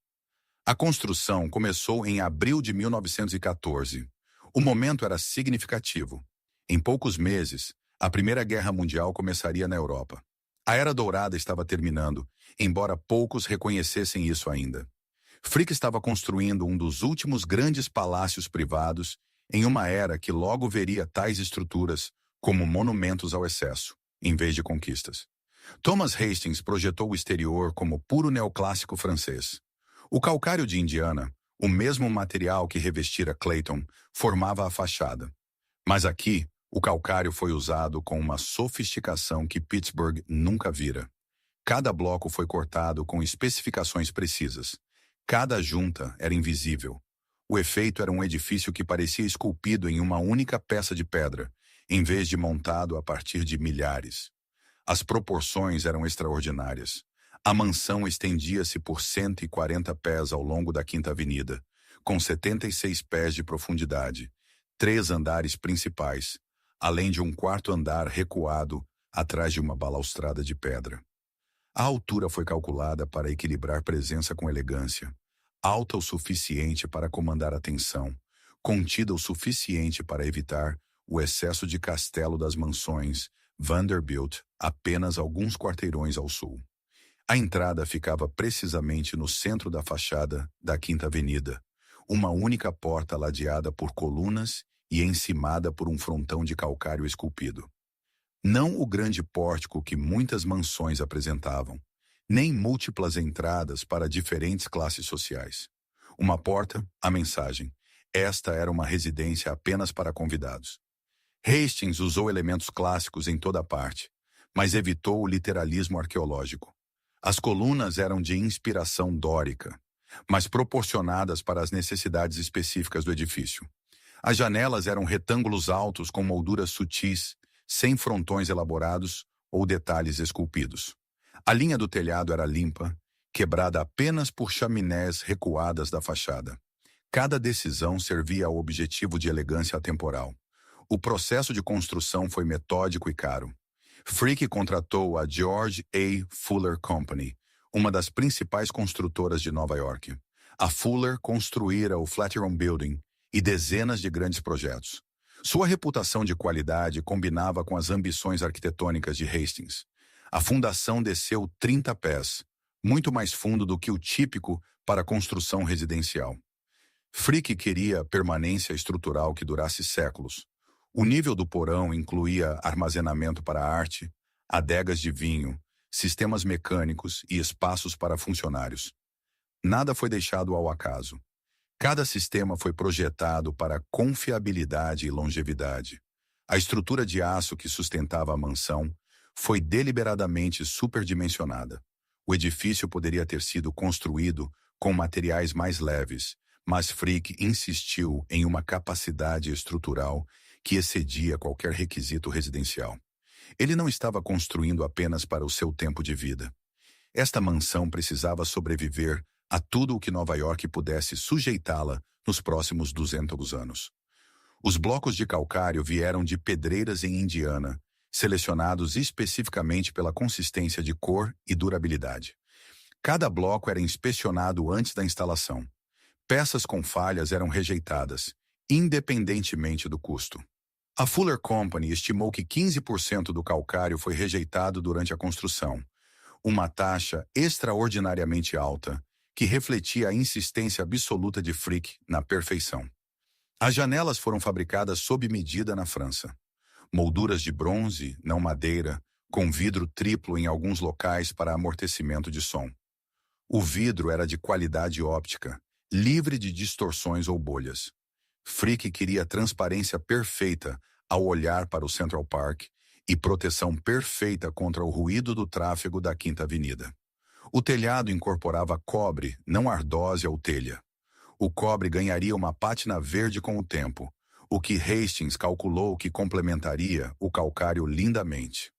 A construção começou em abril de 1914. O momento era significativo. Em poucos meses, a Primeira Guerra Mundial começaria na Europa. A Era Dourada estava terminando, embora poucos reconhecessem isso ainda. Frick estava construindo um dos últimos grandes palácios privados em uma era que logo veria tais estruturas como monumentos ao excesso, em vez de conquistas. Thomas Hastings projetou o exterior como puro neoclássico francês. O calcário de Indiana, o mesmo material que revestira Clayton, formava a fachada. Mas aqui, o calcário foi usado com uma sofisticação que Pittsburgh nunca vira. Cada bloco foi cortado com especificações precisas. Cada junta era invisível. O efeito era um edifício que parecia esculpido em uma única peça de pedra, em vez de montado a partir de milhares. As proporções eram extraordinárias. A mansão estendia-se por 140 pés ao longo da Quinta Avenida, com 76 pés de profundidade, 3 andares principais, além de um quarto andar recuado atrás de uma balaustrada de pedra. A altura foi calculada para equilibrar presença com elegância, alta o suficiente para comandar a tensão, contida o suficiente para evitar o excesso de castelo das mansões Vanderbilt apenas alguns quarteirões ao sul. A entrada ficava precisamente no centro da fachada da Quinta Avenida, uma única porta ladeada por colunas e encimada por um frontão de calcário esculpido. Não o grande pórtico que muitas mansões apresentavam, nem múltiplas entradas para diferentes classes sociais. Uma porta, a mensagem. Esta era uma residência apenas para convidados. Hastings usou elementos clássicos em toda parte, mas evitou o literalismo arqueológico. As colunas eram de inspiração dórica, mas proporcionadas para as necessidades específicas do edifício. As janelas eram retângulos altos com molduras sutis, sem frontões elaborados ou detalhes esculpidos. A linha do telhado era limpa, quebrada apenas por chaminés recuadas da fachada. Cada decisão servia ao objetivo de elegância atemporal. O processo de construção foi metódico e caro. Frick contratou a George A. Fuller Company, uma das principais construtoras de Nova York. A Fuller construíra o Flatiron Building e dezenas de grandes projetos. Sua reputação de qualidade combinava com as ambições arquitetônicas de Hastings. A fundação desceu 30 pés, muito mais fundo do que o típico para construção residencial. Frick queria permanência estrutural que durasse séculos. O nível do porão incluía armazenamento para arte, adegas de vinho, sistemas mecânicos e espaços para funcionários. Nada foi deixado ao acaso. Cada sistema foi projetado para confiabilidade e longevidade. A estrutura de aço que sustentava a mansão foi deliberadamente superdimensionada. O edifício poderia ter sido construído com materiais mais leves, mas Frick insistiu em uma capacidade estrutural que excedia qualquer requisito residencial. Ele não estava construindo apenas para o seu tempo de vida. Esta mansão precisava sobreviver a tudo o que Nova York pudesse sujeitá-la nos próximos 200 anos. Os blocos de calcário vieram de pedreiras em Indiana, selecionados especificamente pela consistência de cor e durabilidade. Cada bloco era inspecionado antes da instalação. Peças com falhas eram rejeitadas, independentemente do custo. A Fuller Company estimou que 15% do calcário foi rejeitado durante a construção, uma taxa extraordinariamente alta que refletia a insistência absoluta de Frick na perfeição. As janelas foram fabricadas sob medida na França. Molduras de bronze, não madeira, com vidro triplo em alguns locais para amortecimento de som. O vidro era de qualidade óptica, livre de distorções ou bolhas. Frick queria transparência perfeita ao olhar para o Central Park e proteção perfeita contra o ruído do tráfego da Quinta Avenida. O telhado incorporava cobre, não ardósia ou telha. O cobre ganharia uma pátina verde com o tempo, o que Hastings calculou que complementaria o calcário lindamente.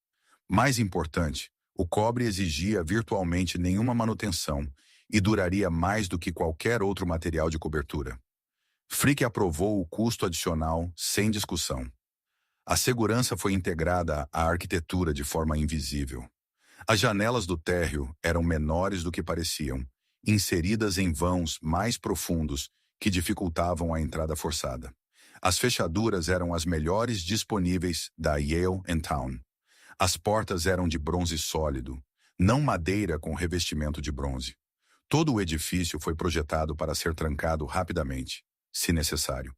Mais importante, o cobre exigia virtualmente nenhuma manutenção e duraria mais do que qualquer outro material de cobertura. Frick aprovou o custo adicional sem discussão. A segurança foi integrada à arquitetura de forma invisível. As janelas do térreo eram menores do que pareciam, inseridas em vãos mais profundos que dificultavam a entrada forçada. As fechaduras eram as melhores disponíveis da Yale & Town. As portas eram de bronze sólido, não madeira com revestimento de bronze. Todo o edifício foi projetado para ser trancado rapidamente, se necessário.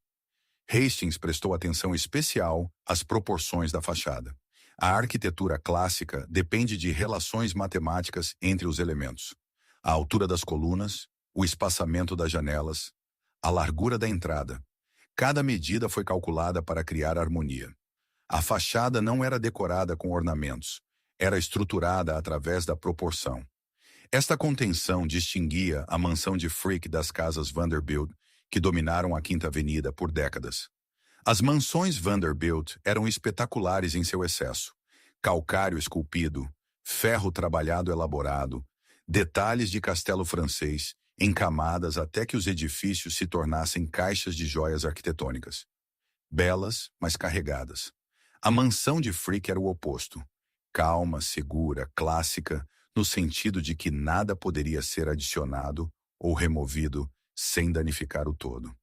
Hastings prestou atenção especial às proporções da fachada. A arquitetura clássica depende de relações matemáticas entre os elementos. A altura das colunas, o espaçamento das janelas, a largura da entrada. Cada medida foi calculada para criar harmonia. A fachada não era decorada com ornamentos, era estruturada através da proporção. Esta contenção distinguia a mansão de Frick das casas Vanderbilt, que dominaram a Quinta Avenida por décadas. As mansões Vanderbilt eram espetaculares em seu excesso. Calcário esculpido, ferro trabalhado elaborado, detalhes de castelo francês, em camadas até que os edifícios se tornassem caixas de joias arquitetônicas. Belas, mas carregadas. A mansão de Frick era o oposto. Calma, segura, clássica, no sentido de que nada poderia ser adicionado ou removido sem danificar o todo.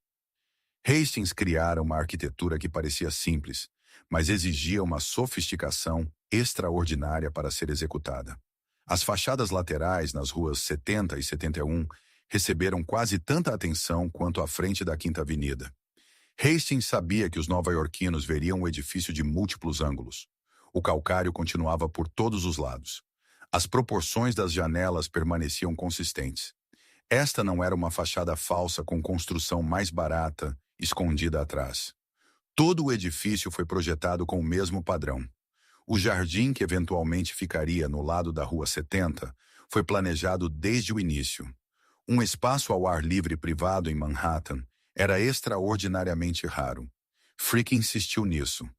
Hastings criara uma arquitetura que parecia simples, mas exigia uma sofisticação extraordinária para ser executada. As fachadas laterais nas ruas 70 e 71 receberam quase tanta atenção quanto a frente da Quinta Avenida. Hastings sabia que os nova-iorquinos veriam o edifício de múltiplos ângulos. O calcário continuava por todos os lados. As proporções das janelas permaneciam consistentes. Esta não era uma fachada falsa com construção mais barata, escondida atrás. Todo o edifício foi projetado com o mesmo padrão. O jardim, que eventualmente ficaria no lado da Rua 70, foi planejado desde o início. Um espaço ao ar livre privado em Manhattan era extraordinariamente raro. Frick insistiu nisso.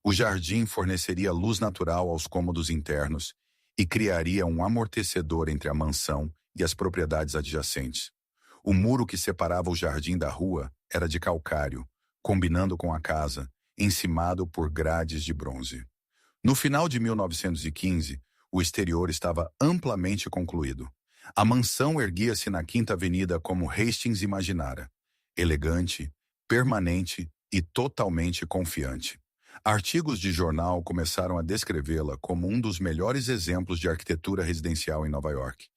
O jardim forneceria luz natural aos cômodos internos e criaria um amortecedor entre a mansão e as propriedades adjacentes. O muro que separava o jardim da rua era de calcário, combinando com a casa, encimado por grades de bronze. No final de 1915, o exterior estava amplamente concluído. A mansão erguia-se na Quinta Avenida como Hastings imaginara, elegante, permanente e totalmente confiante. Artigos de jornal começaram a descrevê-la como um dos melhores exemplos de arquitetura residencial em Nova York.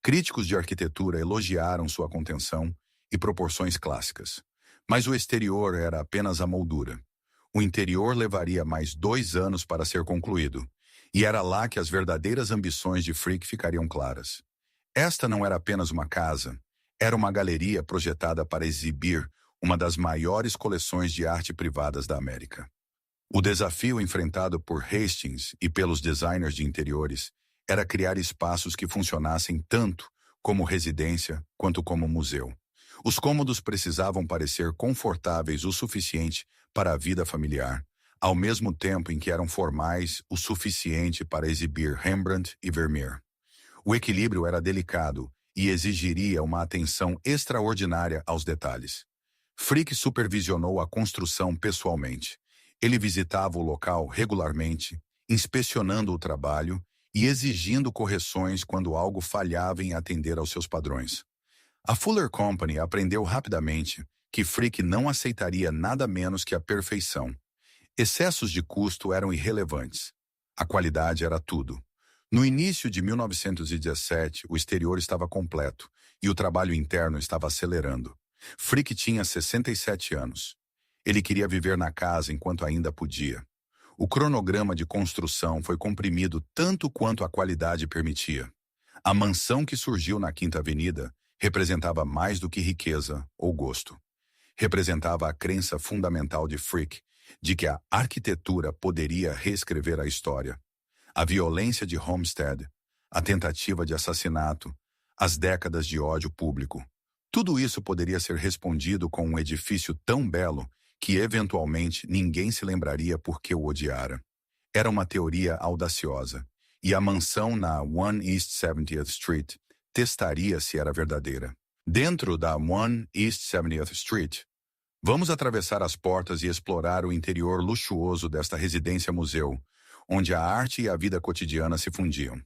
Críticos de arquitetura elogiaram sua contenção e proporções clássicas. Mas o exterior era apenas a moldura. O interior levaria mais 2 anos para ser concluído, e era lá que as verdadeiras ambições de Frick ficariam claras. Esta não era apenas uma casa, era uma galeria projetada para exibir uma das maiores coleções de arte privadas da América. O desafio enfrentado por Hastings e pelos designers de interiores era criar espaços que funcionassem tanto como residência quanto como museu. Os cômodos precisavam parecer confortáveis o suficiente para a vida familiar, ao mesmo tempo em que eram formais o suficiente para exibir Rembrandt e Vermeer. O equilíbrio era delicado e exigiria uma atenção extraordinária aos detalhes. Frick supervisionou a construção pessoalmente. Ele visitava o local regularmente, inspecionando o trabalho e exigindo correções quando algo falhava em atender aos seus padrões. A Fuller Company aprendeu rapidamente que Frick não aceitaria nada menos que a perfeição. Excessos de custo eram irrelevantes. A qualidade era tudo. No início de 1917, o exterior estava completo e o trabalho interno estava acelerando. Frick tinha 67 anos. Ele queria viver na casa enquanto ainda podia. O cronograma de construção foi comprimido tanto quanto a qualidade permitia. A mansão que surgiu na Quinta Avenida representava mais do que riqueza ou gosto. Representava a crença fundamental de Frick de que a arquitetura poderia reescrever a história. A violência de Homestead, a tentativa de assassinato, as décadas de ódio público. Tudo isso poderia ser respondido com um edifício tão belo que eventualmente ninguém se lembraria por que o odiara. Era uma teoria audaciosa, e a mansão na 1 East 70th Street testaria se era verdadeira. Dentro da 1 East 70th Street, vamos atravessar as portas e explorar o interior luxuoso desta residência-museu, onde a arte e a vida cotidiana se fundiam.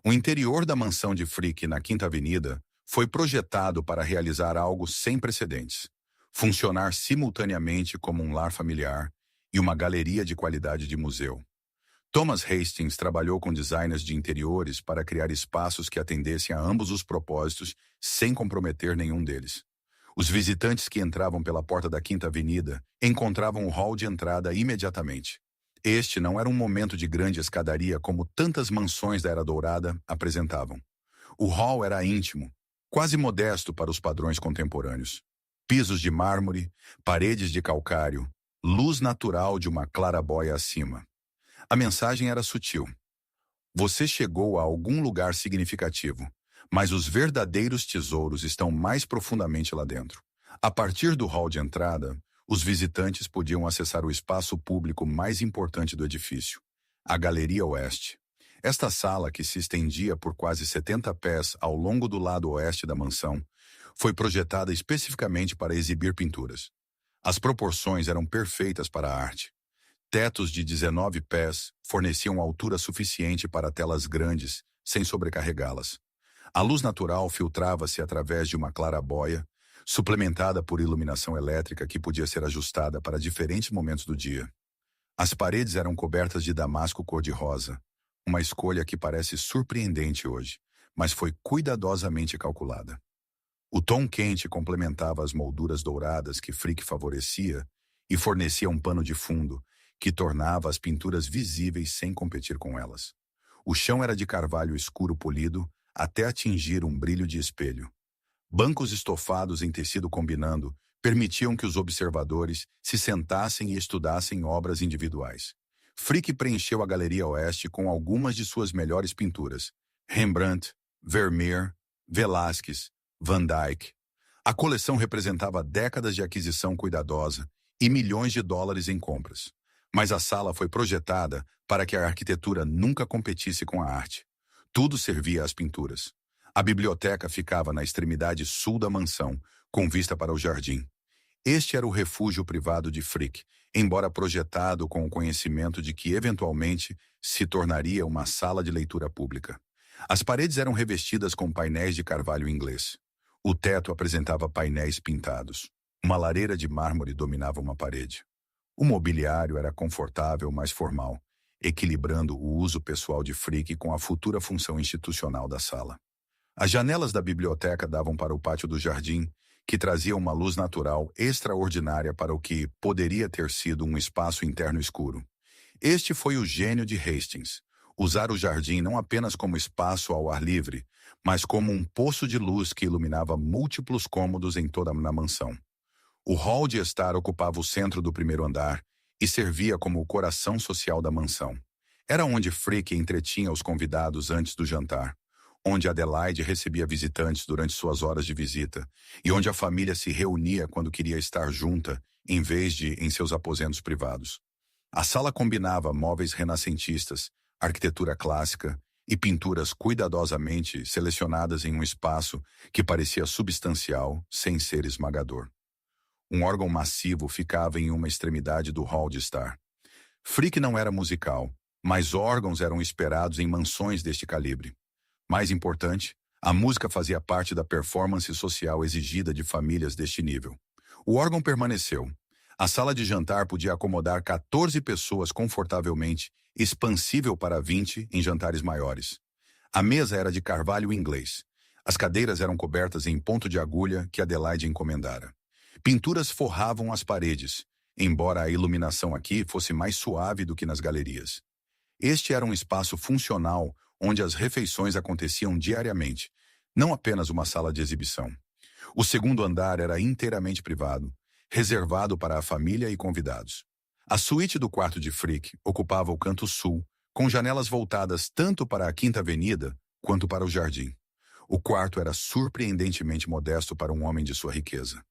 O interior da mansão de Frick na Quinta Avenida foi projetado para realizar algo sem precedentes. Funcionar simultaneamente como um lar familiar e uma galeria de qualidade de museu. Thomas Hastings trabalhou com designers de interiores para criar espaços que atendessem a ambos os propósitos sem comprometer nenhum deles. Os visitantes que entravam pela porta da Quinta Avenida encontravam o hall de entrada imediatamente. Este não era um momento de grande escadaria como tantas mansões da Era Dourada apresentavam. O hall era íntimo, quase modesto para os padrões contemporâneos. Pisos de mármore, paredes de calcário, luz natural de uma clarabóia acima. A mensagem era sutil. Você chegou a algum lugar significativo, mas os verdadeiros tesouros estão mais profundamente lá dentro. A partir do hall de entrada, os visitantes podiam acessar o espaço público mais importante do edifício, a Galeria Oeste. Esta sala, que se estendia por quase 70 pés ao longo do lado oeste da mansão, foi projetada especificamente para exibir pinturas. As proporções eram perfeitas para a arte. Tetos de 19 pés forneciam altura suficiente para telas grandes, sem sobrecarregá-las. A luz natural filtrava-se através de uma clarabóia, suplementada por iluminação elétrica que podia ser ajustada para diferentes momentos do dia. As paredes eram cobertas de damasco cor-de-rosa, Uma escolha que parece surpreendente hoje, mas foi cuidadosamente calculada. O tom quente complementava as molduras douradas que Frick favorecia e fornecia um pano de fundo que tornava as pinturas visíveis sem competir com elas. O chão era de carvalho escuro polido até atingir um brilho de espelho. Bancos estofados em tecido combinando permitiam que os observadores se sentassem e estudassem obras individuais. Frick preencheu a Galeria Oeste com algumas de suas melhores pinturas: Rembrandt, Vermeer, Velázquez, Van Dyck. A coleção representava décadas de aquisição cuidadosa e milhões de dólares em compras. Mas a sala foi projetada para que a arquitetura nunca competisse com a arte. Tudo servia às pinturas. A biblioteca ficava na extremidade sul da mansão, com vista para o jardim. Este era o refúgio privado de Frick, embora projetado com o conhecimento de que eventualmente se tornaria uma sala de leitura pública. As paredes eram revestidas com painéis de carvalho inglês. O teto apresentava painéis pintados. Uma lareira de mármore dominava uma parede. O mobiliário era confortável, mas formal, equilibrando o uso pessoal de Frick com a futura função institucional da sala. As janelas da biblioteca davam para o pátio do jardim, que trazia uma luz natural extraordinária para o que poderia ter sido um espaço interno escuro. Este foi o gênio de Hastings: usar o jardim não apenas como espaço ao ar livre, mas como um poço de luz que iluminava múltiplos cômodos em toda a mansão. O hall de estar ocupava o centro do primeiro andar e servia como o coração social da mansão. Era onde Frick entretinha os convidados antes do jantar, onde Adelaide recebia visitantes durante suas horas de visita e onde a família se reunia quando queria estar junta, em vez de em seus aposentos privados. A sala combinava móveis renascentistas, arquitetura clássica e pinturas cuidadosamente selecionadas em um espaço que parecia substancial, sem ser esmagador. Um órgão massivo ficava em uma extremidade do hall de estar. Frick não era musical, mas órgãos eram esperados em mansões deste calibre. Mais importante, a música fazia parte da performance social exigida de famílias deste nível. O órgão permaneceu. A sala de jantar podia acomodar 14 pessoas confortavelmente, expansível para 20 em jantares maiores. A mesa era de carvalho inglês. As cadeiras eram cobertas em ponto de agulha que Adelaide encomendara. Pinturas forravam as paredes, embora a iluminação aqui fosse mais suave do que nas galerias. Este era um espaço funcional onde as refeições aconteciam diariamente, não apenas uma sala de exibição. O segundo andar era inteiramente privado, reservado para a família e convidados. A suíte do quarto de Frick ocupava o canto sul, com janelas voltadas tanto para a Quinta Avenida quanto para o jardim. O quarto era surpreendentemente modesto para um homem de sua riqueza.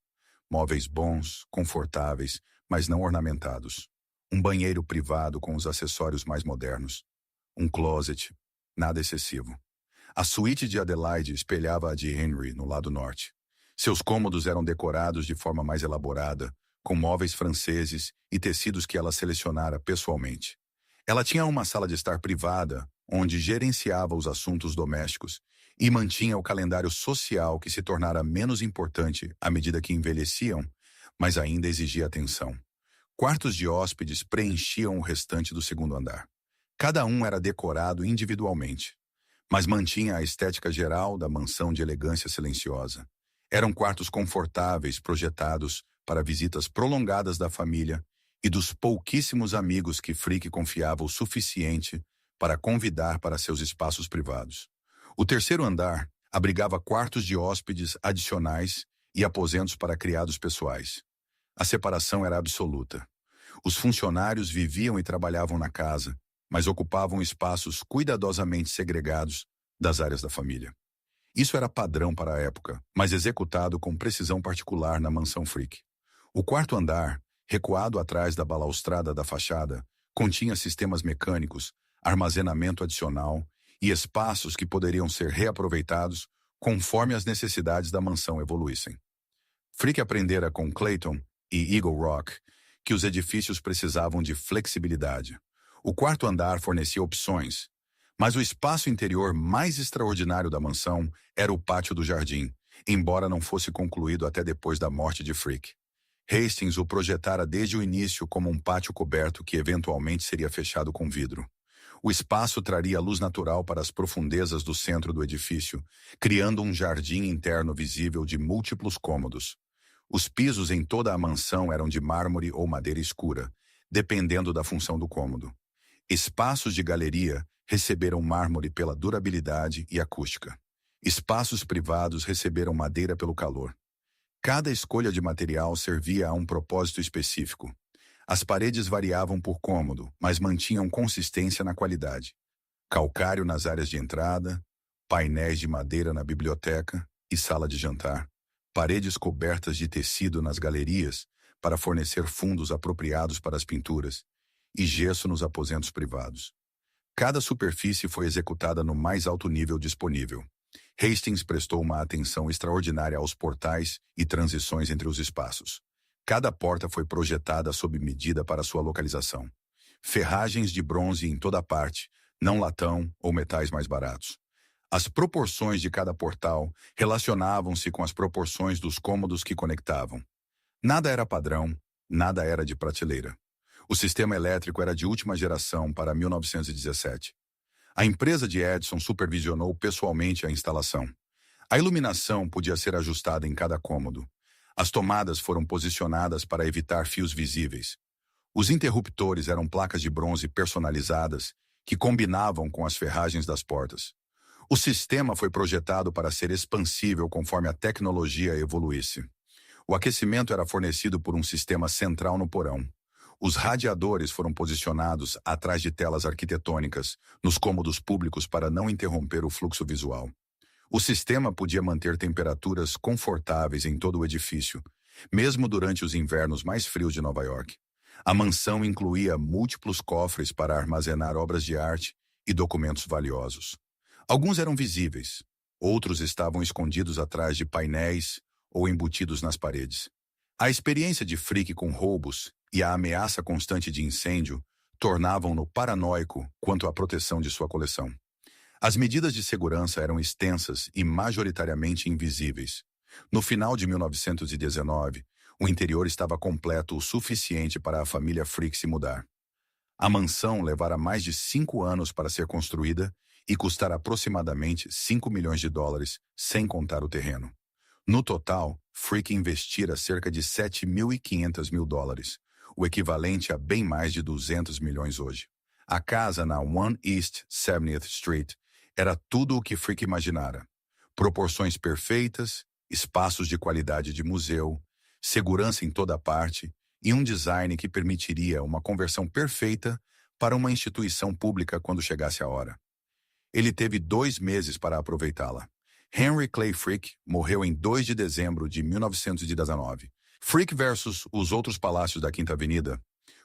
Móveis bons, confortáveis, mas não ornamentados. Um banheiro privado com os acessórios mais modernos. Um closet, nada excessivo. A suíte de Adelaide espelhava a de Henry no lado norte. Seus cômodos eram decorados de forma mais elaborada, com móveis franceses e tecidos que ela selecionara pessoalmente. Ela tinha uma sala de estar privada, onde gerenciava os assuntos domésticos e mantinha o calendário social que se tornara menos importante à medida que envelheciam, mas ainda exigia atenção. Quartos de hóspedes preenchiam o restante do segundo andar. Cada um era decorado individualmente, mas mantinha a estética geral da mansão de elegância silenciosa. Eram quartos confortáveis projetados para visitas prolongadas da família e dos pouquíssimos amigos que Frick confiava o suficiente para convidar para seus espaços privados. O terceiro andar abrigava quartos de hóspedes adicionais e aposentos para criados pessoais. A separação era absoluta. Os funcionários viviam e trabalhavam na casa, mas ocupavam espaços cuidadosamente segregados das áreas da família. Isso era padrão para a época, mas executado com precisão particular na mansão Frick. O quarto andar, recuado atrás da balaustrada da fachada, continha sistemas mecânicos, armazenamento adicional e espaços que poderiam ser reaproveitados conforme as necessidades da mansão evoluíssem. Frick aprendera com Clayton e Eagle Rock que os edifícios precisavam de flexibilidade. O quarto andar fornecia opções, mas o espaço interior mais extraordinário da mansão era o pátio do jardim, embora não fosse concluído até depois da morte de Frick. Hastings o projetara desde o início como um pátio coberto que eventualmente seria fechado com vidro. O espaço traria luz natural para as profundezas do centro do edifício, criando um jardim interno visível de múltiplos cômodos. Os pisos em toda a mansão eram de mármore ou madeira escura, dependendo da função do cômodo. Espaços de galeria receberam mármore pela durabilidade e acústica. Espaços privados receberam madeira pelo calor. Cada escolha de material servia a um propósito específico. As paredes variavam por cômodo, mas mantinham consistência na qualidade. Calcário nas áreas de entrada, painéis de madeira na biblioteca e sala de jantar, paredes cobertas de tecido nas galerias para fornecer fundos apropriados para as pinturas e gesso nos aposentos privados. Cada superfície foi executada no mais alto nível disponível. Hastings prestou uma atenção extraordinária aos portais e transições entre os espaços. Cada porta foi projetada sob medida para sua localização. Ferragens de bronze em toda parte, não latão ou metais mais baratos. As proporções de cada portal relacionavam-se com as proporções dos cômodos que conectavam. Nada era padrão, nada era de prateleira. O sistema elétrico era de última geração para 1917. A empresa de Edison supervisionou pessoalmente a instalação. A iluminação podia ser ajustada em cada cômodo. As tomadas foram posicionadas para evitar fios visíveis. Os interruptores eram placas de bronze personalizadas que combinavam com as ferragens das portas. O sistema foi projetado para ser expansível conforme a tecnologia evoluísse. O aquecimento era fornecido por um sistema central no porão. Os radiadores foram posicionados atrás de telas arquitetônicas, nos cômodos públicos para não interromper o fluxo visual. O sistema podia manter temperaturas confortáveis em todo o edifício, mesmo durante os invernos mais frios de Nova York. A mansão incluía múltiplos cofres para armazenar obras de arte e documentos valiosos. Alguns eram visíveis, outros estavam escondidos atrás de painéis ou embutidos nas paredes. A experiência de Frick com roubos e a ameaça constante de incêndio tornavam-no paranoico quanto à proteção de sua coleção. As medidas de segurança eram extensas e majoritariamente invisíveis. No final de 1919, o interior estava completo o suficiente para a família Frick se mudar. A mansão levara mais de 5 anos para ser construída e custar aproximadamente $5 milhões, sem contar o terreno. No total, Frick investira cerca de $7.500 mil, o equivalente a bem mais de 200 milhões hoje. A casa na 1 East 70th Street era tudo o que Frick imaginara. Proporções perfeitas, espaços de qualidade de museu, segurança em toda parte e um design que permitiria uma conversão perfeita para uma instituição pública quando chegasse a hora. Ele teve 2 meses para aproveitá-la. Henry Clay Frick morreu em 2 de dezembro de 1919. Frick versus os outros palácios da Quinta Avenida.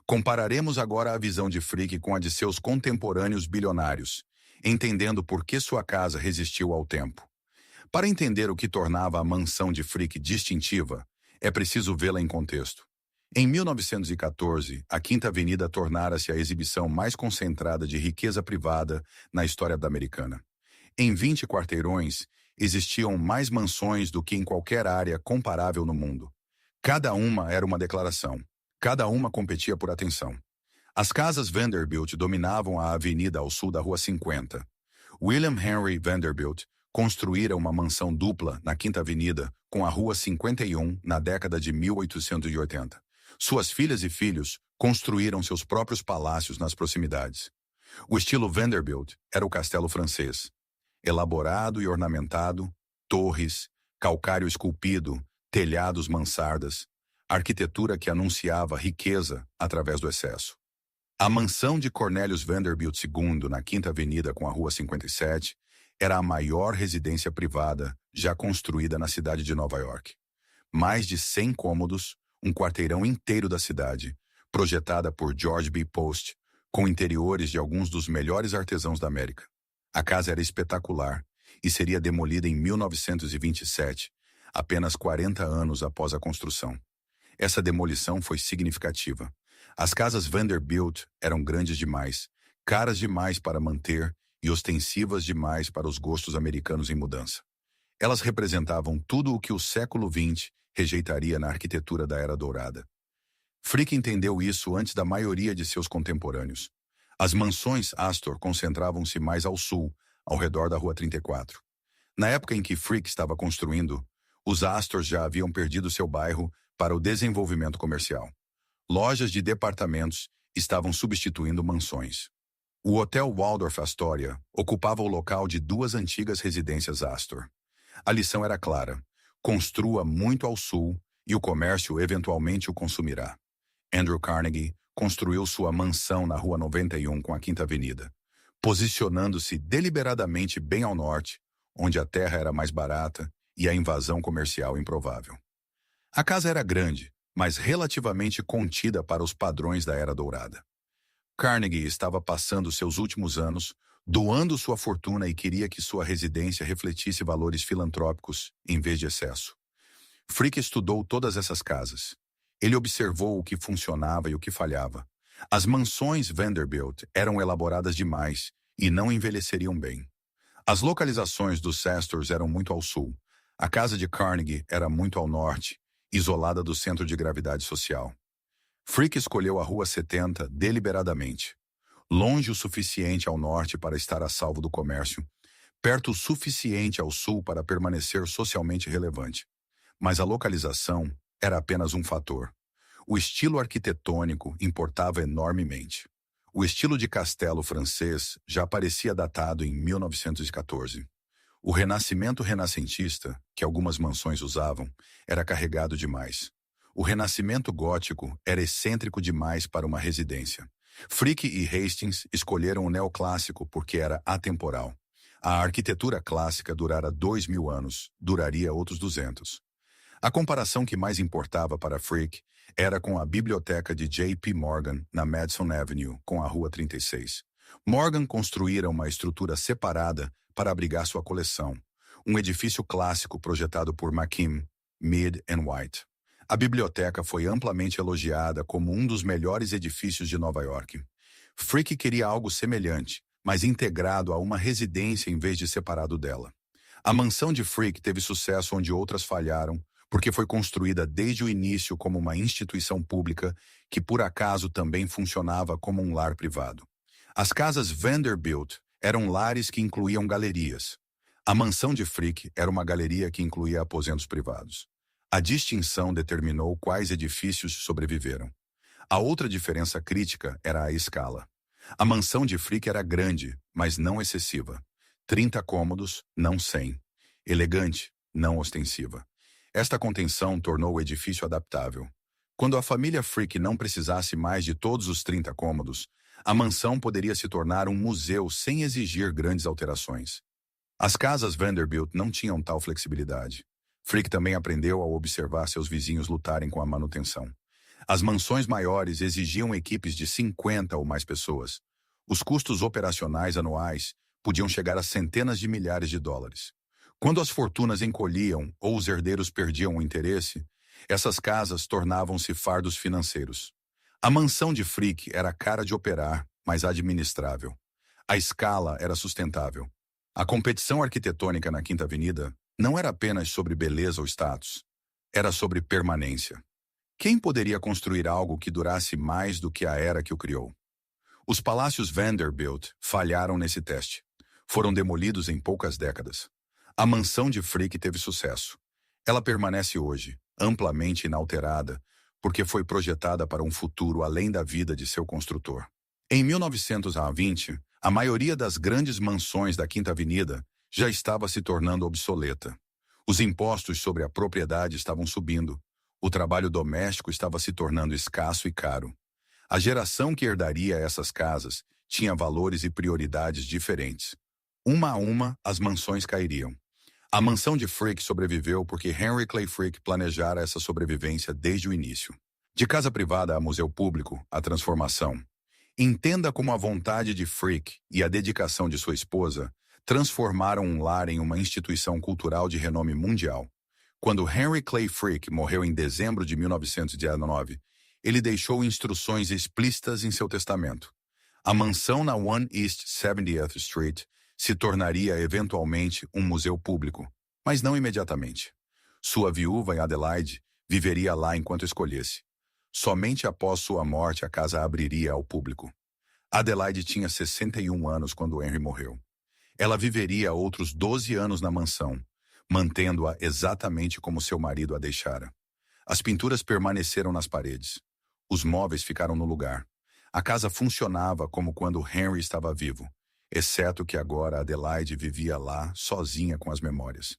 Compararemos agora a visão de Frick com a de seus contemporâneos bilionários, entendendo por que sua casa resistiu ao tempo. Para entender o que tornava a mansão de Frick distintiva, é preciso vê-la em contexto. Em 1914, a Quinta Avenida tornara-se a exibição mais concentrada de riqueza privada na história da americana. Em 20 quarteirões, existiam mais mansões do que em qualquer área comparável no mundo. Cada uma era uma declaração. Cada uma competia por atenção. As casas Vanderbilt dominavam a avenida ao sul da Rua 50. William Henry Vanderbilt construíra uma mansão dupla na Quinta Avenida com a Rua 51 na década de 1880. Suas filhas e filhos construíram seus próprios palácios nas proximidades. O estilo Vanderbilt era o castelo francês. Elaborado e ornamentado, torres, calcário esculpido, telhados mansardas, arquitetura que anunciava riqueza através do excesso. A mansão de Cornelius Vanderbilt II, na Quinta Avenida com a Rua 57, era a maior residência privada já construída na cidade de Nova York. Mais de 100 cômodos, um quarteirão inteiro da cidade, projetada por George B. Post, com interiores de alguns dos melhores artesãos da América. A casa era espetacular e seria demolida em 1927, apenas 40 anos após a construção. Essa demolição foi significativa. As casas Vanderbilt eram grandes demais, caras demais para manter e ostensivas demais para os gostos americanos em mudança. Elas representavam tudo o que o século XX rejeitaria na arquitetura da Era Dourada. Frick entendeu isso antes da maioria de seus contemporâneos. As mansões Astor concentravam-se mais ao sul, ao redor da Rua 34. Na época em que Frick estava construindo, os Astors já haviam perdido seu bairro para o desenvolvimento comercial. Lojas de departamentos estavam substituindo mansões. O Hotel Waldorf Astoria ocupava o local de duas antigas residências Astor. A lição era clara: construa muito ao sul e o comércio eventualmente o consumirá. Andrew Carnegie construiu sua mansão na Rua 91 com a Quinta Avenida, posicionando-se deliberadamente bem ao norte, onde a terra era mais barata e a invasão comercial improvável. A casa era grande, mas relativamente contida para os padrões da Era Dourada. Carnegie estava passando seus últimos anos doando sua fortuna e queria que sua residência refletisse valores filantrópicos em vez de excesso. Frick estudou todas essas casas. Ele observou o que funcionava e o que falhava. As mansões Vanderbilt eram elaboradas demais e não envelheceriam bem. As localizações dos Astors eram muito ao sul. A casa de Carnegie era muito ao norte, isolada do centro de gravidade social. Frick escolheu a Rua 70 deliberadamente. Longe o suficiente ao norte para estar a salvo do comércio, perto o suficiente ao sul para permanecer socialmente relevante. Mas a localização era apenas um fator. O estilo arquitetônico importava enormemente. O estilo de castelo francês já parecia datado em 1914. O renascimento renascentista, que algumas mansões usavam, era carregado demais. O renascimento gótico era excêntrico demais para uma residência. Frick e Hastings escolheram o neoclássico porque era atemporal. A arquitetura clássica durara 2000 anos, duraria outros 200. A comparação que mais importava para Frick era com a biblioteca de J.P. Morgan na Madison Avenue, com a Rua 36. Morgan construíra uma estrutura separada para abrigar sua coleção, um edifício clássico projetado por McKim, Mead and White. A biblioteca foi amplamente elogiada como um dos melhores edifícios de Nova York. Frick queria algo semelhante, mas integrado a uma residência em vez de separado dela. A mansão de Frick teve sucesso onde outras falharam, porque foi construída desde o início como uma instituição pública que por acaso também funcionava como um lar privado. As casas Vanderbilt eram lares que incluíam galerias. A mansão de Frick era uma galeria que incluía aposentos privados. A distinção determinou quais edifícios sobreviveram. A outra diferença crítica era a escala. A mansão de Frick era grande, mas não excessiva. 30 cômodos, não 100. Elegante, não ostensiva. Esta contenção tornou o edifício adaptável. Quando a família Frick não precisasse mais de todos os 30 cômodos, a mansão poderia se tornar um museu sem exigir grandes alterações. As casas Vanderbilt não tinham tal flexibilidade. Frick também aprendeu a observar seus vizinhos lutarem com a manutenção. As mansões maiores exigiam equipes de 50 ou mais pessoas. Os custos operacionais anuais podiam chegar a centenas de milhares de dólares. Quando as fortunas encolhiam ou os herdeiros perdiam o interesse, essas casas tornavam-se fardos financeiros. A mansão de Frick era cara de operar, mas administrável. A escala era sustentável. A competição arquitetônica na Quinta Avenida não era apenas sobre beleza ou status, era sobre permanência. Quem poderia construir algo que durasse mais do que a era que o criou? Os palácios Vanderbilt falharam nesse teste. Foram demolidos em poucas décadas. A mansão de Frick teve sucesso. Ela permanece hoje, amplamente inalterada, porque foi projetada para um futuro além da vida de seu construtor. Em 1920, a maioria das grandes mansões da Quinta Avenida já estava se tornando obsoleta. Os impostos sobre a propriedade estavam subindo. O trabalho doméstico estava se tornando escasso e caro. A geração que herdaria essas casas tinha valores e prioridades diferentes. Uma a uma, as mansões cairiam. A mansão de Frick sobreviveu porque Henry Clay Frick planejara essa sobrevivência desde o início. De casa privada a museu público, a transformação. Entenda como a vontade de Frick e a dedicação de sua esposa transformaram um lar em uma instituição cultural de renome mundial. Quando Henry Clay Frick morreu em dezembro de 1919, ele deixou instruções explícitas em seu testamento. A mansão na One East 70th Street se tornaria eventualmente um museu público, mas não imediatamente. Sua viúva, Adelaide, viveria lá enquanto escolhesse. Somente após sua morte a casa abriria ao público. Adelaide tinha 61 anos quando Henry morreu. Ela viveria outros 12 anos na mansão, mantendo-a exatamente como seu marido a deixara. As pinturas permaneceram nas paredes. Os móveis ficaram no lugar. A casa funcionava como quando Henry estava vivo, exceto que agora Adelaide vivia lá sozinha com as memórias.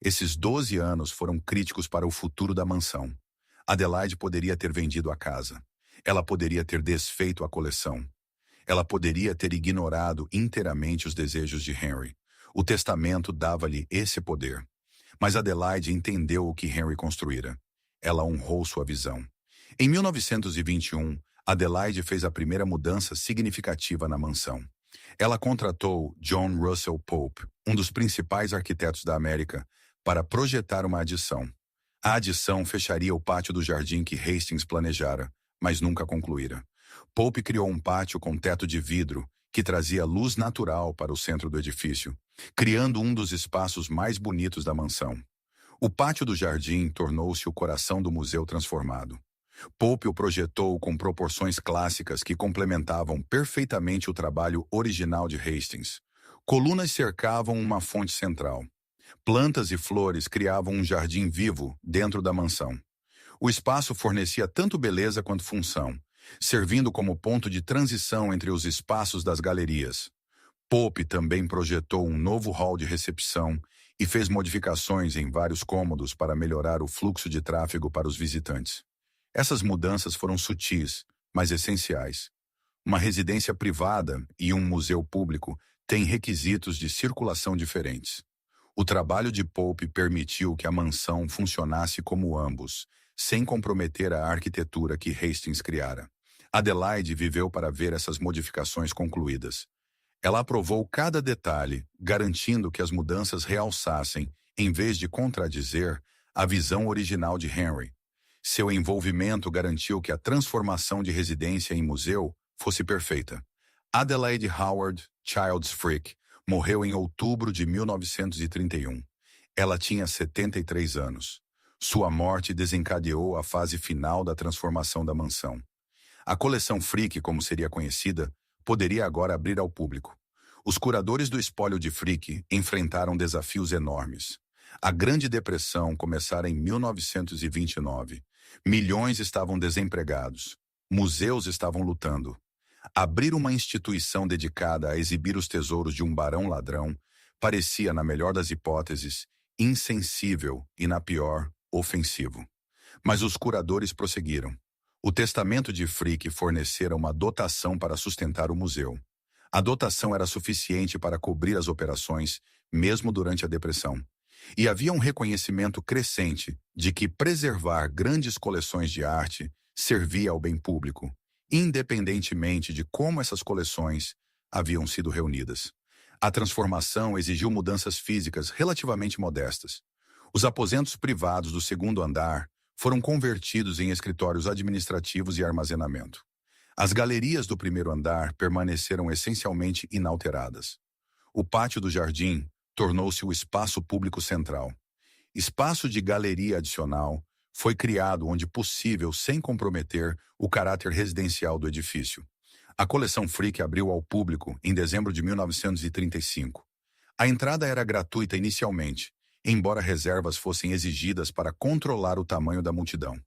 Esses 12 anos foram críticos para o futuro da mansão. Adelaide poderia ter vendido a casa. Ela poderia ter desfeito a coleção. Ela poderia ter ignorado inteiramente os desejos de Henry. O testamento dava-lhe esse poder. Mas Adelaide entendeu o que Henry construíra. Ela honrou sua visão. Em 1921, Adelaide fez a primeira mudança significativa na mansão. Ela contratou John Russell Pope, um dos principais arquitetos da América, para projetar uma adição. A adição fecharia o pátio do jardim que Hastings planejara, mas nunca concluíra. Pope criou um pátio com teto de vidro que trazia luz natural para o centro do edifício, criando um dos espaços mais bonitos da mansão. O pátio do jardim tornou-se o coração do museu transformado. Pope o projetou com proporções clássicas que complementavam perfeitamente o trabalho original de Hastings. Colunas cercavam uma fonte central. Plantas e flores criavam um jardim vivo dentro da mansão. O espaço fornecia tanto beleza quanto função, servindo como ponto de transição entre os espaços das galerias. Pope também projetou um novo hall de recepção e fez modificações em vários cômodos para melhorar o fluxo de tráfego para os visitantes. Essas mudanças foram sutis, mas essenciais. Uma residência privada e um museu público têm requisitos de circulação diferentes. O trabalho de Pope permitiu que a mansão funcionasse como ambos, sem comprometer a arquitetura que Hastings criara. Adelaide viveu para ver essas modificações concluídas. Ela aprovou cada detalhe, garantindo que as mudanças realçassem, em vez de contradizer, a visão original de Henry. Seu envolvimento garantiu que a transformação de residência em museu fosse perfeita. Adelaide Howard Childs Frick morreu em outubro de 1931. Ela tinha 73 anos. Sua morte desencadeou a fase final da transformação da mansão. A coleção Frick, como seria conhecida, poderia agora abrir ao público. Os curadores do espólio de Frick enfrentaram desafios enormes. A Grande Depressão começara em 1929. Milhões estavam desempregados. Museus estavam lutando. Abrir uma instituição dedicada a exibir os tesouros de um barão ladrão parecia, na melhor das hipóteses, insensível e, na pior, ofensivo. Mas os curadores prosseguiram. O testamento de Frick fornecera uma dotação para sustentar o museu. A dotação era suficiente para cobrir as operações, mesmo durante a Depressão. E havia um reconhecimento crescente de que preservar grandes coleções de arte servia ao bem público, independentemente de como essas coleções haviam sido reunidas. A transformação exigiu mudanças físicas relativamente modestas. Os aposentos privados do segundo andar foram convertidos em escritórios administrativos e armazenamento. As galerias do primeiro andar permaneceram essencialmente inalteradas. O pátio do jardim tornou-se o espaço público central. Espaço de galeria adicional foi criado onde possível sem comprometer o caráter residencial do edifício. A coleção Frick abriu ao público em dezembro de 1935. A entrada era gratuita inicialmente, embora reservas fossem exigidas para controlar o tamanho da multidão.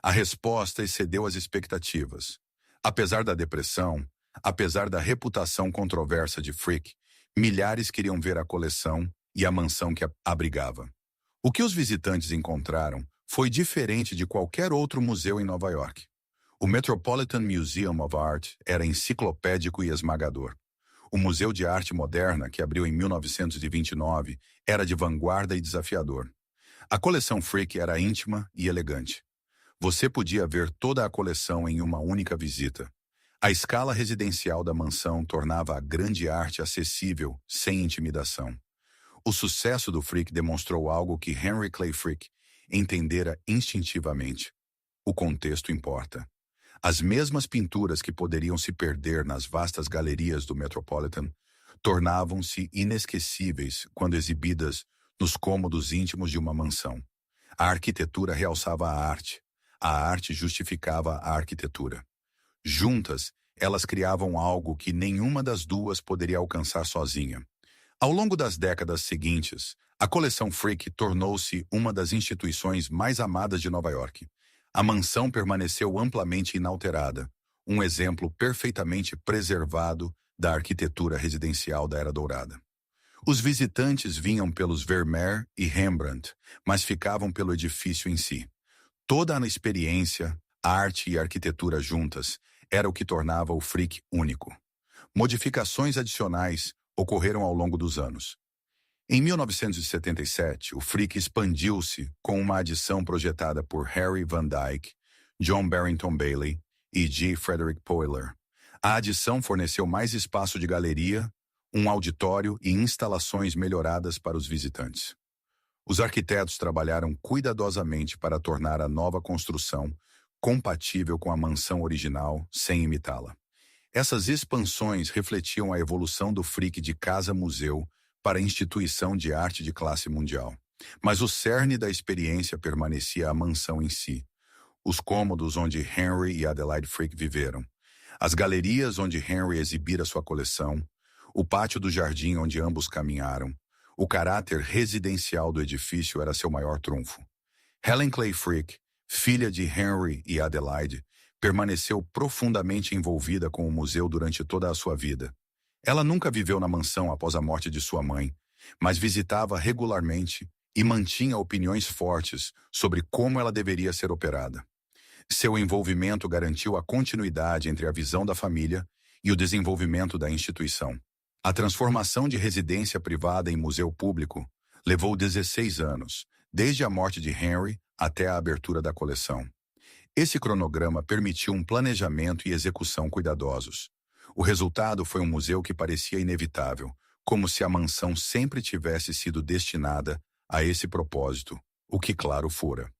A resposta excedeu as expectativas. Apesar da depressão, apesar da reputação controversa de Frick, milhares queriam ver a coleção e a mansão que a abrigava. O que os visitantes encontraram foi diferente de qualquer outro museu em Nova York. O Metropolitan Museum of Art era enciclopédico e esmagador. O Museu de Arte Moderna, que abriu em 1929, era de vanguarda e desafiador. A coleção Frick era íntima e elegante. Você podia ver toda a coleção em uma única visita. A escala residencial da mansão tornava a grande arte acessível, sem intimidação. O sucesso do Frick demonstrou algo que Henry Clay Frick entendera instintivamente. O contexto importa. As mesmas pinturas que poderiam se perder nas vastas galerias do Metropolitan tornavam-se inesquecíveis quando exibidas nos cômodos íntimos de uma mansão. A arquitetura realçava a arte justificava a arquitetura. Juntas, elas criavam algo que nenhuma das duas poderia alcançar sozinha. Ao longo das décadas seguintes, a coleção Frick tornou-se uma das instituições mais amadas de Nova York. A mansão permaneceu amplamente inalterada, um exemplo perfeitamente preservado da arquitetura residencial da Era Dourada. Os visitantes vinham pelos Vermeer e Rembrandt, mas ficavam pelo edifício em si. Toda a experiência, arte e arquitetura juntas, era o que tornava o Frick único. Modificações adicionais ocorreram ao longo dos anos. Em 1977, o Frick expandiu-se com uma adição projetada por Harry Van Dyke, John Barrington Bailey e G. Frederick Poehler. A adição forneceu mais espaço de galeria, um auditório e instalações melhoradas para os visitantes. Os arquitetos trabalharam cuidadosamente para tornar a nova construção compatível com a mansão original, sem imitá-la. Essas expansões refletiam a evolução do Frick de casa-museu para instituição de arte de classe mundial. Mas o cerne da experiência permanecia a mansão em si, os cômodos onde Henry e Adelaide Frick viveram, as galerias onde Henry exibira sua coleção, o pátio do jardim onde ambos caminharam. O caráter residencial do edifício era seu maior trunfo. Helen Clay Frick, filha de Henry e Adelaide, permaneceu profundamente envolvida com o museu durante toda a sua vida. Ela nunca viveu na mansão após a morte de sua mãe, mas visitava regularmente e mantinha opiniões fortes sobre como ela deveria ser operada. Seu envolvimento garantiu a continuidade entre a visão da família e o desenvolvimento da instituição. A transformação de residência privada em museu público levou 16 anos, desde a morte de Henry até a abertura da coleção. Esse cronograma permitiu um planejamento e execução cuidadosos. O resultado foi um museu que parecia inevitável, como se a mansão sempre tivesse sido destinada a esse propósito, o que claro fora.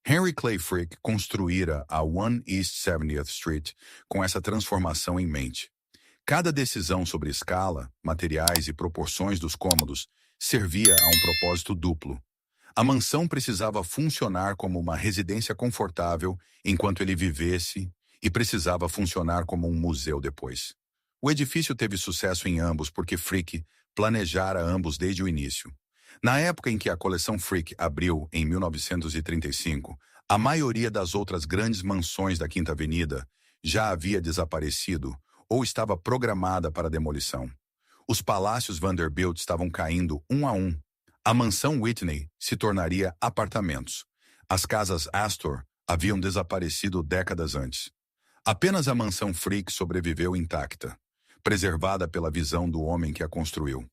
Henry Clay Frick construíra a 1 East 70th Street com essa transformação em mente. Cada decisão sobre escala, materiais e proporções dos cômodos servia a um propósito duplo. A mansão precisava funcionar como uma residência confortável enquanto ele vivesse e precisava funcionar como um museu depois. O edifício teve sucesso em ambos porque Frick planejara ambos desde o início. Na época em que a coleção Frick abriu, em 1935, a maioria das outras grandes mansões da Quinta Avenida já havia desaparecido ou estava programada para demolição. Os palácios Vanderbilt estavam caindo um a um. A mansão Whitney se tornaria apartamentos. As casas Astor haviam desaparecido décadas antes. Apenas a mansão Frick sobreviveu intacta, preservada pela visão do homem que a construiu.